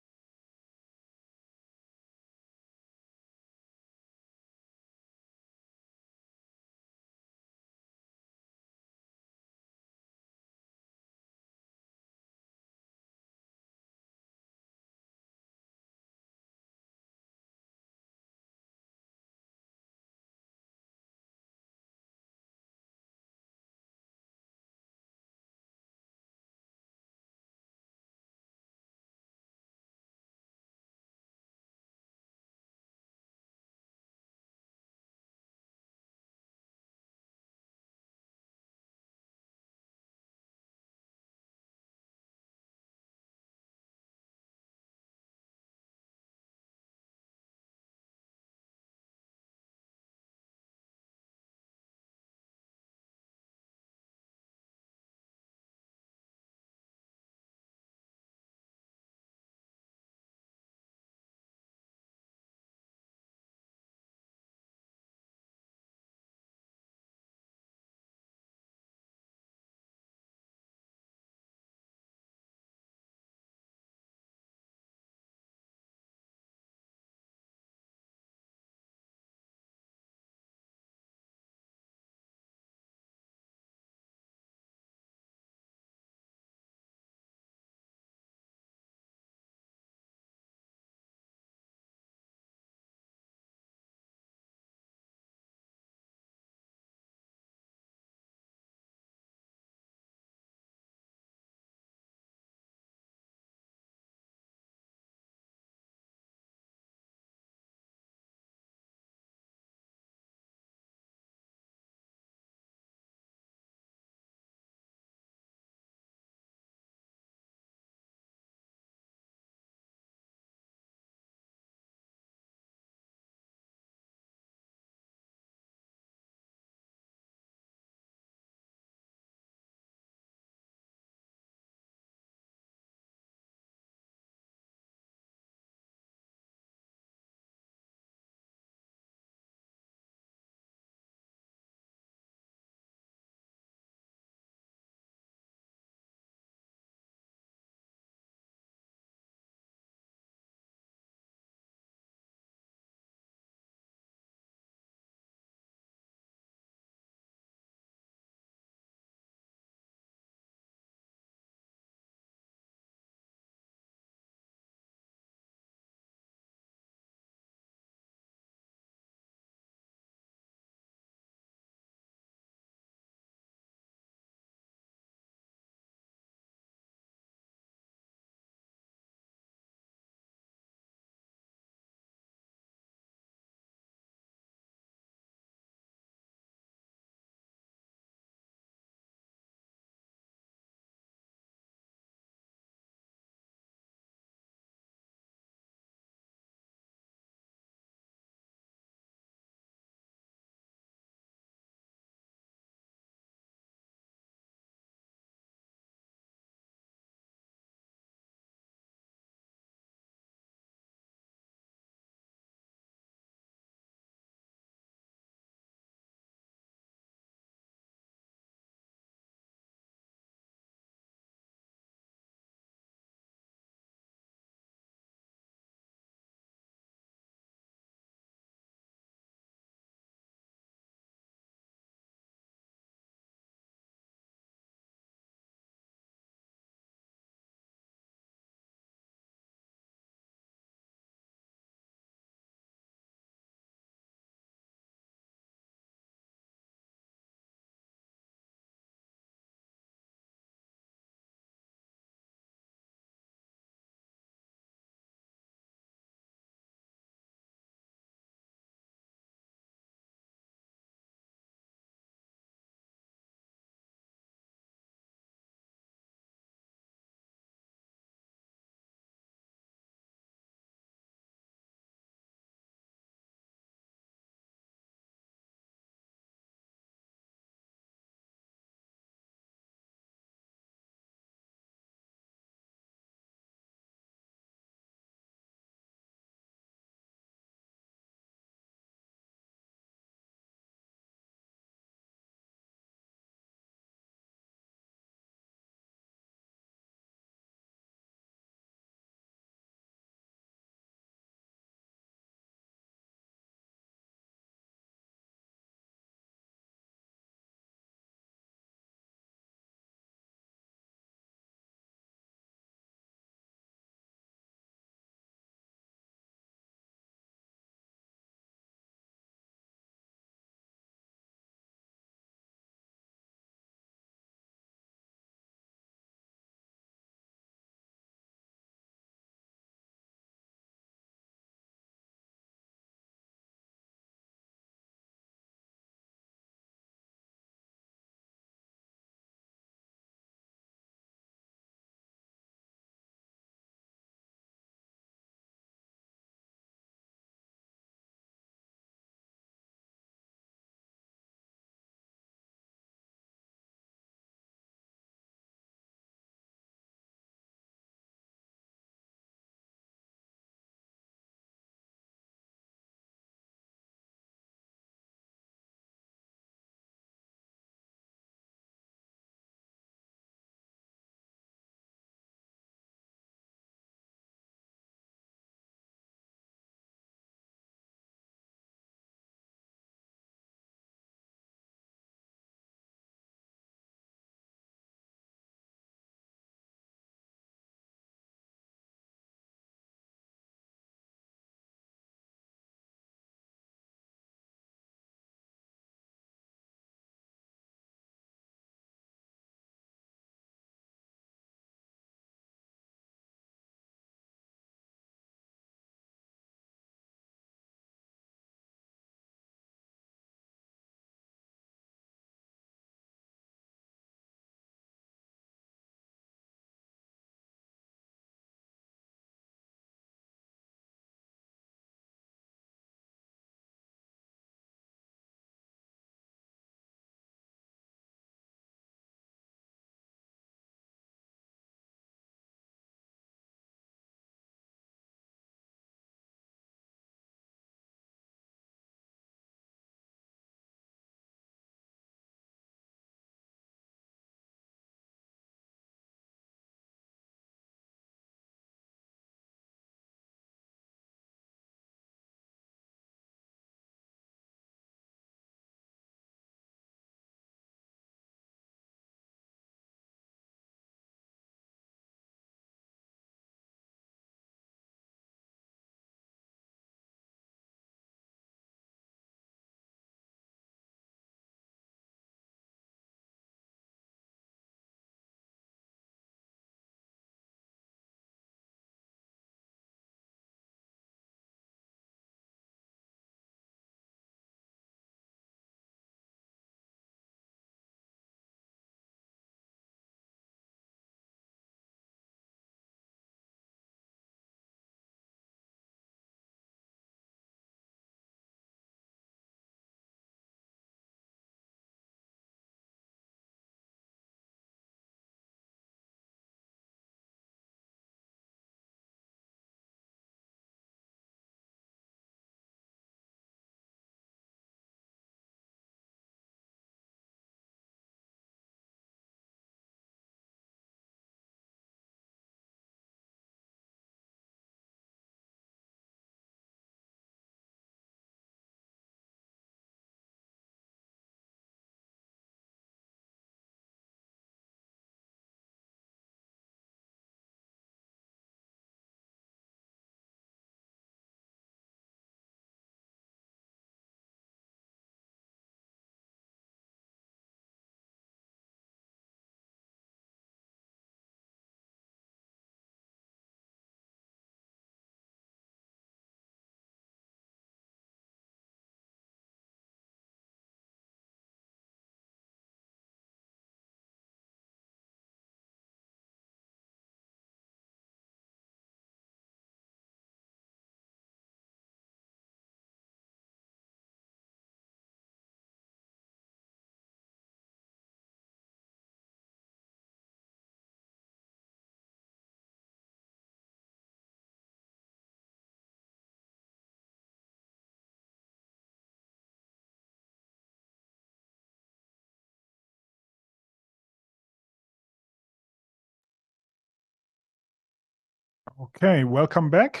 Speaker 1: Okay, welcome back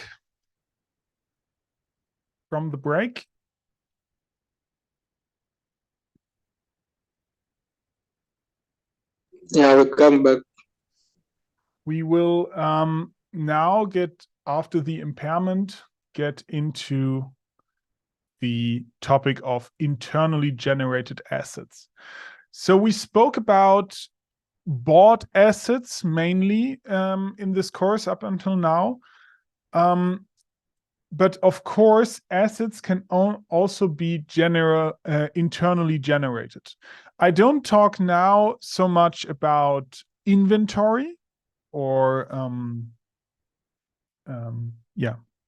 Speaker 1: from the break.
Speaker 4: Yeah, we come back.
Speaker 1: We will now get, after the impairment, get into the topic of internally generated assets. So we spoke about bought assets mainly in this course up until now. But of course, assets can also be internally generated. I don't talk now so much about inventory or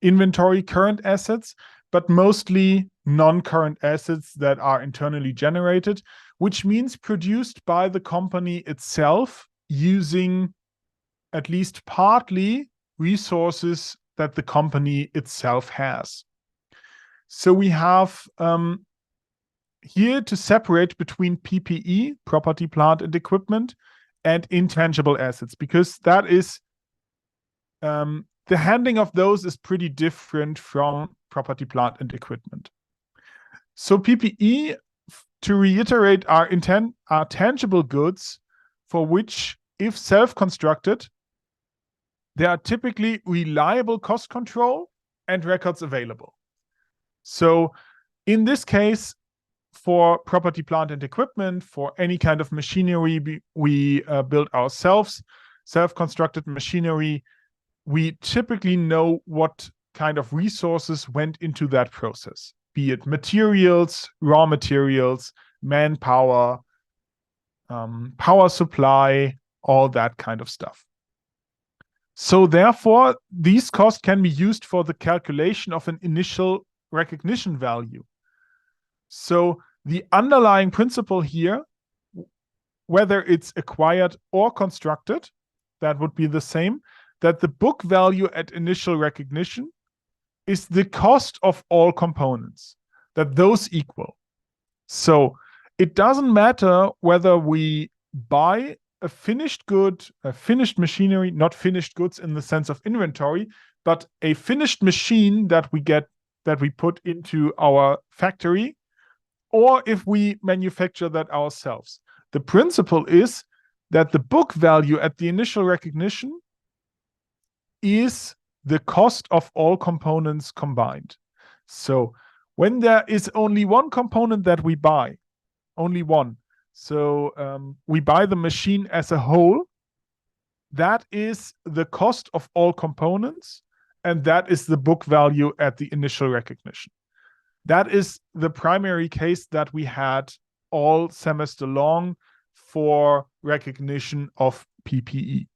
Speaker 1: inventory, current assets, but mostly non-current assets that are internally generated, which means produced by the company itself using at least partly resources that the company itself has. So we have here to separate between PPE, property, plant, and equipment, and intangible assets, because that is the handling of those is pretty different from property, plant, and equipment. So PPE, to reiterate, are tangible goods for which, if self-constructed, there are typically reliable cost control and records available. So in this case, for property, plant, and equipment, for any kind of machinery we build ourselves, self-constructed machinery, we typically know what kind of resources went into that process, be it materials, raw materials, manpower, power supply, all that kind of stuff. So therefore, these costs can be used for the calculation of an initial recognition value. So the underlying principle here, whether it's acquired or constructed, that would be the same, that the book value at initial recognition is the cost of all components, that those equal. So it doesn't matter whether we buy a finished good, a finished machinery, not finished goods in the sense of inventory, but a finished machine that we put into our factory, or if we manufacture that ourselves. The principle is that the book value at the initial recognition is the cost of all components combined. So when there is only one component that we buy, only one, so we buy the machine as a whole, that is the cost of all components, and that is the book value at the initial recognition. That is the primary case that we had all semester long for recognition of PPE.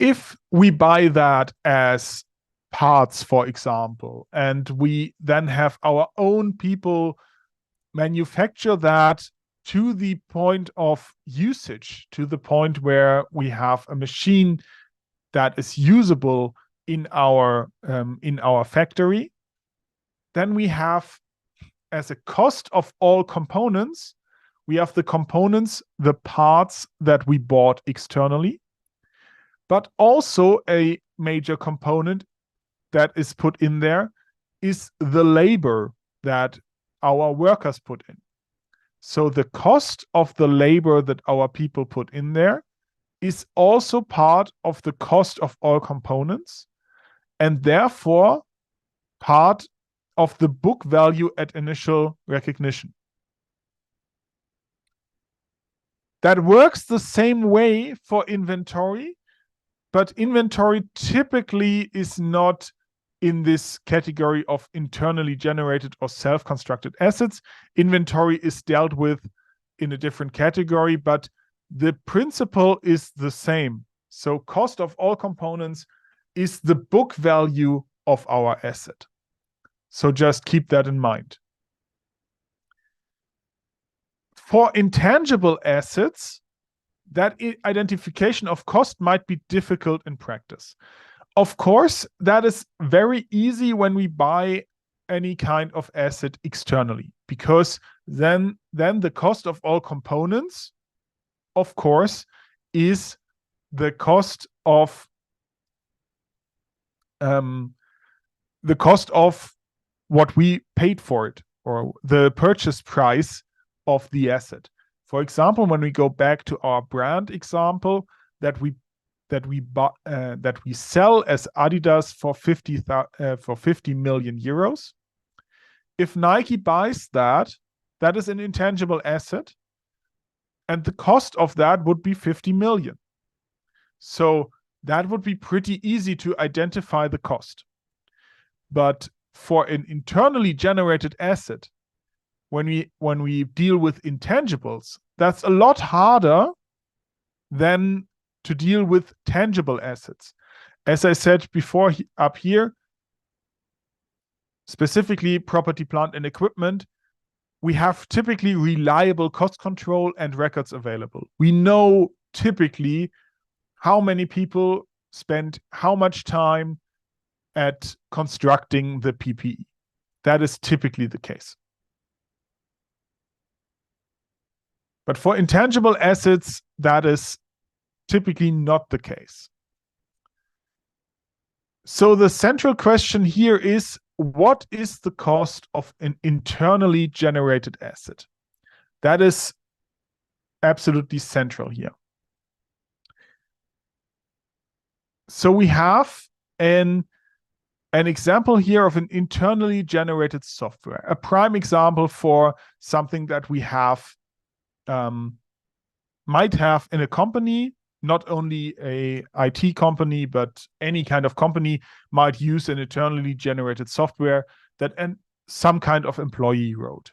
Speaker 1: If we buy that as parts, for example, and we then have our own people manufacture that to the point of usage, to the point where we have a machine that is usable in our factory, then we have, as a cost of all components, we have the components, the parts that we bought externally, but also a major component that is put in there is the labor that our workers put in. So the cost of the labor that our people put in there is also part of the cost of all components, and therefore part of the book value at initial recognition. That works the same way for inventory, but inventory typically is not in this category of internally generated or self-constructed assets. Inventory is dealt with in a different category, but the principle is the same. So cost of all components is the book value of our asset. So just keep that in mind. For intangible assets, that identification of cost might be difficult in practice. Of course, that is very easy when we buy any kind of asset externally, because then the cost of all components, of course, is the cost of what we paid for it, or the purchase price of the asset. For example, when we go back to our brand example that we sell as Adidas for 50 million euros. If Nike buys that is an intangible asset, and the cost of that would be 50 million. So that would be pretty easy to identify the cost. But for an internally generated asset, when we deal with intangibles, that's a lot harder than to deal with tangible assets. As I said before up here, specifically property, plant, and equipment, we have typically reliable cost control and records available. We know typically how many people spend how much time at constructing the PPE. That is typically the case. But for intangible assets, that is typically not the case. So the central question here is, what is the cost of an internally generated asset? That is absolutely central here. So we have an example here of an internally generated software, a prime example for something that we have might have in a company. Not only a IT company, but any kind of company might use an internally generated software that some kind of employee wrote.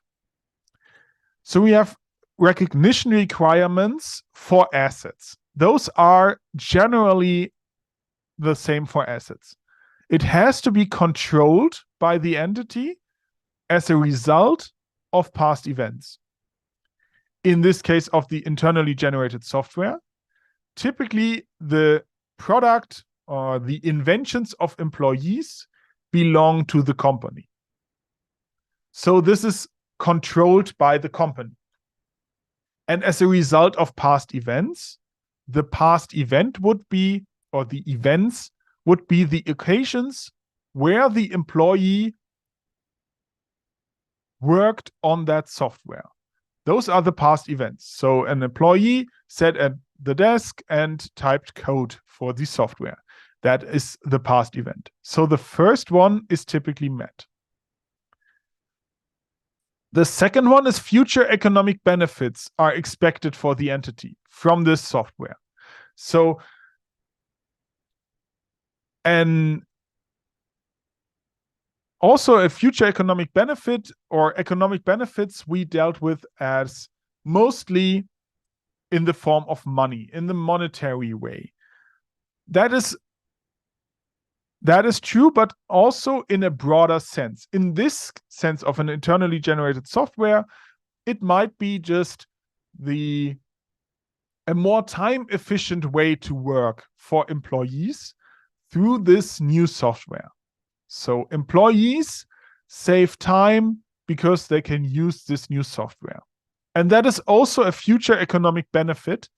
Speaker 1: So we have recognition requirements for assets. Those are generally the same for assets. It has to be controlled by the entity as a result of past events. In this case of the internally generated software, typically the product or the inventions of employees belong to the company. So this is controlled by the company. And as a result of past events, the past event would be, or the events would be the occasions where the employee worked on that software. Those are the past events. So an employee sat at the desk and typed code for the software. That is the past event. So the first one is typically met. The second one is future economic benefits are expected for the entity from this software. So, and also a future economic benefit or economic benefits we dealt with as mostly in the form of money, in the monetary way. That is true, but also in a broader sense. In this sense of an internally generated software, it might be just a more time-efficient way to work for employees through this new software. So employees save time because they can use this new software. And that is also a future economic benefit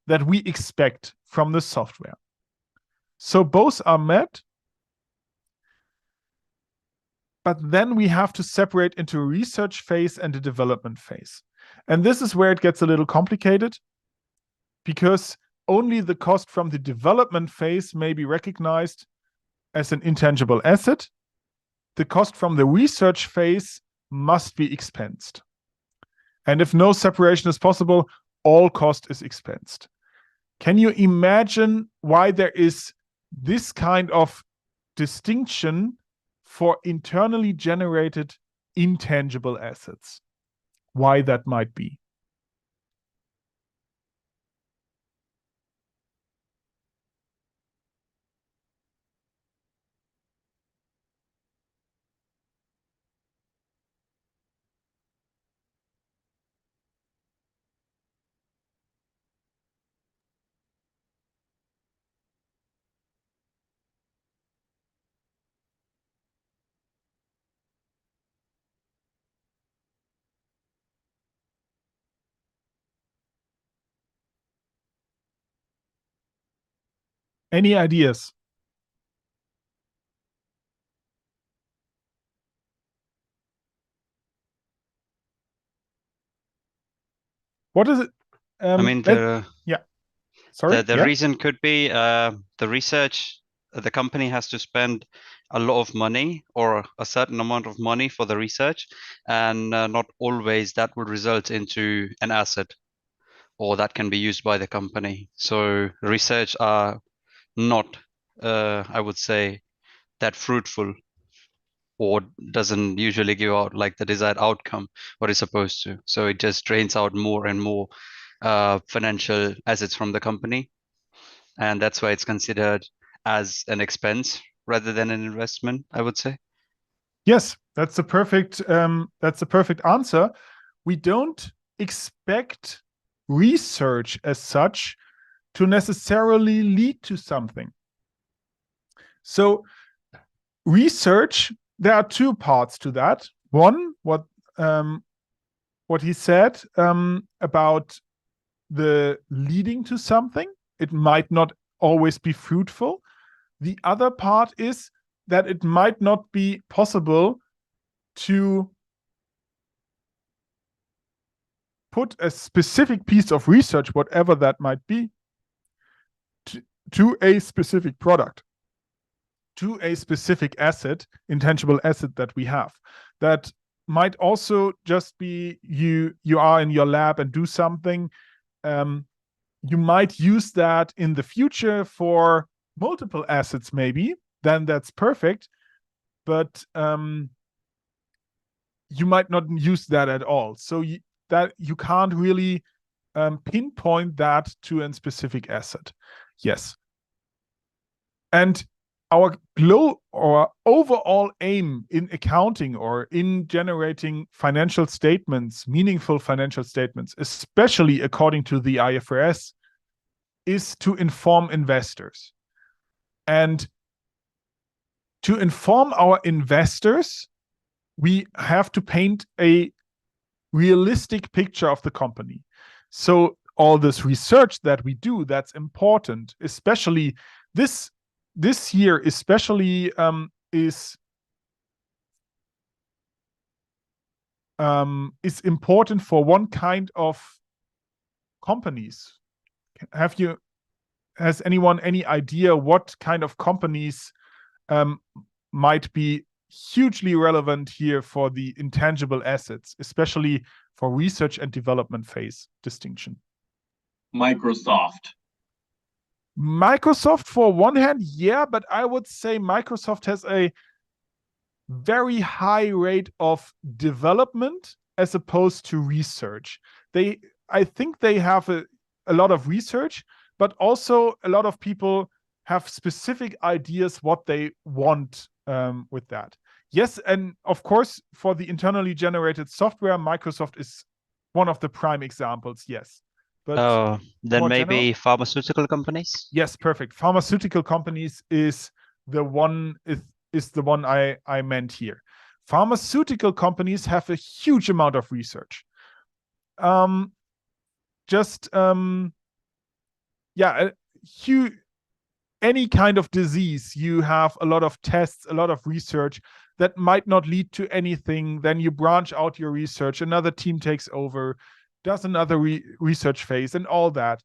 Speaker 1: that we expect from the software. So both are met, but then we have to separate into a research phase and a development phase. And this is where it gets a little complicated, because only the cost from the development phase may be recognized as an intangible asset. The cost from the research phase must be expensed. And if no separation is possible, all cost is expensed. Can you imagine why there is this kind of distinction for internally generated intangible assets? Why that might be? Any ideas? What is it?
Speaker 5: I mean,
Speaker 1: Sorry.
Speaker 5: the reason could be the research. The company has to spend a lot of money or a certain amount of money for the research, and not always that would result into an asset or that can be used by the company. So research are not, I would say, that fruitful, or doesn't usually give out like the desired outcome what it's supposed to. So it just drains out more and more financial assets from the company, and that's why it's considered as an expense rather than an investment, I would say.
Speaker 1: Yes, that's the perfect answer. We don't expect research as such to necessarily lead to something. So research, there are two parts to that. One, what he said about the leading to something. It might not always be fruitful. The other part is that it might not be possible to put a specific piece of research, whatever that might be, to a specific product, to a specific asset, intangible asset that we have. That might also just be you are in your lab and do something. You might use that in the future for multiple assets, maybe. Then that's perfect. But you might not use that at all. So you can't really pinpoint that to a specific asset. Yes. And our overall aim in accounting or in generating financial statements, meaningful financial statements, especially according to the IFRS, is to inform investors. And to inform our investors, we have to paint a realistic picture of the company. So all this research that we do, that's important, especially this year, especially is important for one kind of companies. Has anyone any idea what kind of companies might be hugely relevant here for the intangible assets, especially for research and development phase distinction?
Speaker 3: Microsoft.
Speaker 1: Microsoft, for one hand, yeah, but I would say Microsoft has a very high rate of development as opposed to research. I think they have a lot of research, but also a lot of people have specific ideas what they want with that. Yes, and of course, for the internally generated software, Microsoft is one of the prime examples, yes. But
Speaker 5: then
Speaker 1: more
Speaker 5: maybe
Speaker 1: general?
Speaker 5: pharmaceutical companies?
Speaker 1: Yes, perfect. Pharmaceutical companies is the one I meant here. Pharmaceutical companies have a huge amount of research. Any kind of disease, you have a lot of tests, a lot of research that might not lead to anything. Then you branch out your research, another team takes over, does another research phase and all that.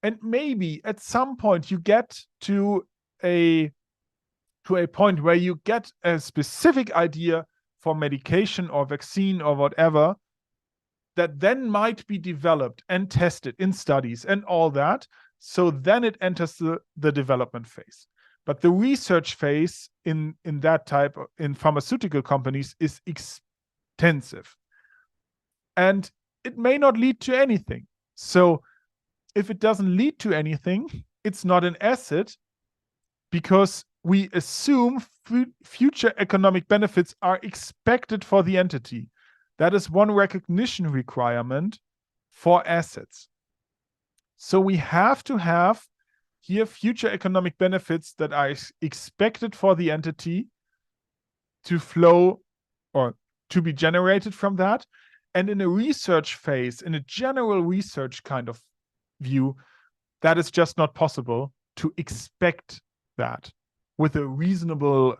Speaker 1: And maybe at some point you get to a point where you get a specific idea for medication or vaccine or whatever that then might be developed and tested in studies and all that. So then it enters the development phase. But the research phase in that type in pharmaceutical companies is extensive. And it may not lead to anything. So if it doesn't lead to anything, it's not an asset because we assume future economic benefits are expected for the entity. That is one recognition requirement for assets. So we have to have here future economic benefits that are expected for the entity to flow or to be generated from that. And in a research phase, in a general research kind of view, that is just not possible to expect that with a reasonable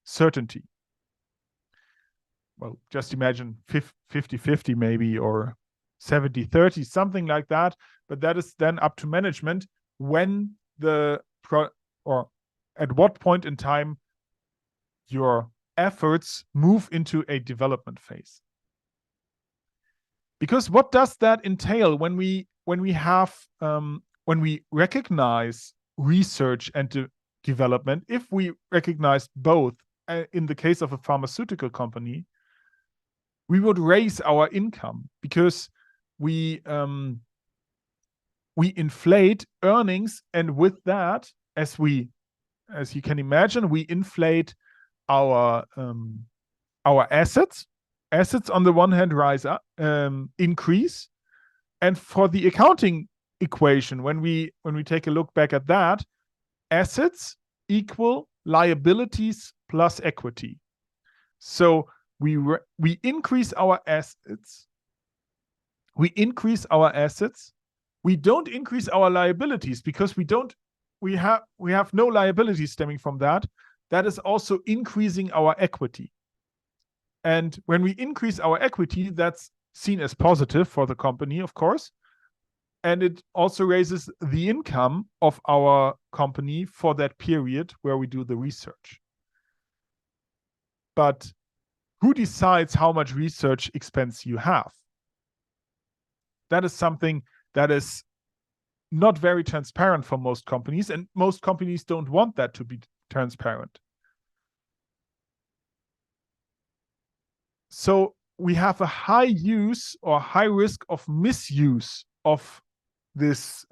Speaker 1: certainty. Well, just imagine 50-50 maybe, or 70-30, something like that. But that is then up to management when or at what point in time your efforts move into a development phase. Because what does that entail when we recognize research and development? If we recognize both, in the case of a pharmaceutical company, we would raise our income because we inflate earnings, and with that, as you can imagine, we inflate our assets. Assets on the one hand rise up, increase, and for the accounting equation, when we take a look back at that, assets equal liabilities plus equity. So we increase our assets. We increase our assets. We don't increase our liabilities because we have no liabilities stemming from that. That is also increasing our equity. And when we increase our equity, that's seen as positive for the company, of course. And it also raises the income of our company for that period where we do the research. But who decides how much research expense you have? That is something that is not very transparent for most companies, and most companies don't want that to be transparent. So we have a high use or high risk of misuse of this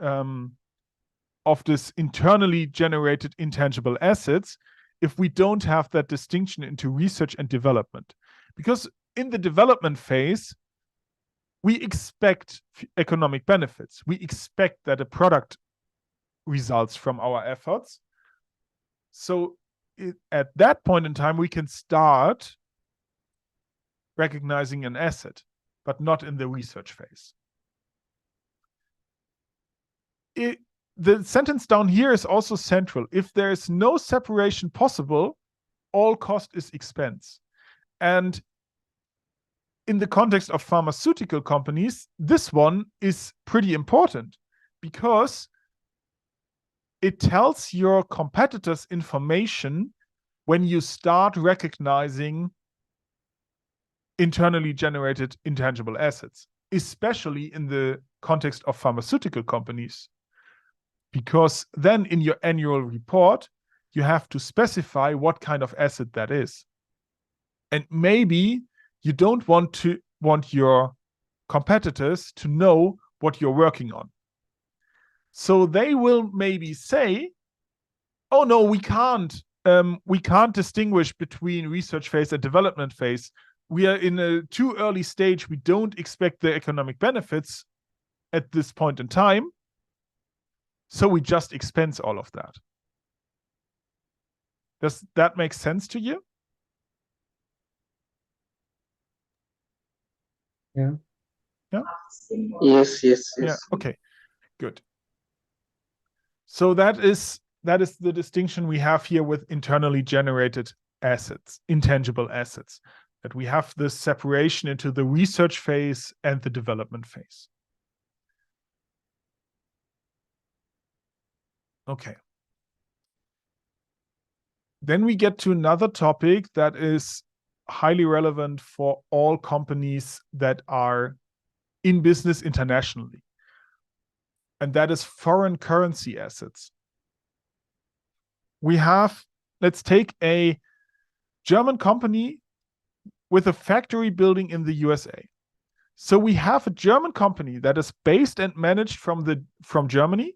Speaker 1: internally generated intangible assets if we don't have that distinction into research and development. Because in the development phase, we expect economic benefits. We expect that a product results from our efforts. So at that point in time, we can start recognizing an asset, but not in the research phase. The sentence down here is also central. If there is no separation possible, all cost is expense. And in the context of pharmaceutical companies, this one is pretty important because it tells your competitors information when you start recognizing internally generated intangible assets, especially in the context of pharmaceutical companies. Because then in your annual report, you have to specify what kind of asset that is. And maybe you don't want your competitors to know what you're working on. So they will maybe say, oh no, we can't distinguish between research phase and development phase. We are in a too early stage. We don't expect the economic benefits at this point in time. So we just expense all of that. Does that make sense to you?
Speaker 2: Yeah.
Speaker 1: Yeah?
Speaker 4: Yes.
Speaker 1: Yeah, okay, good. So that is the distinction we have here with internally generated assets, intangible assets, that we have this separation into the research phase and the development phase. Okay. Then we get to another topic that is highly relevant for all companies that are in business internationally. And that is foreign currency assets. Let's take a German company with a factory building in the USA. So we have a German company that is based and managed from Germany,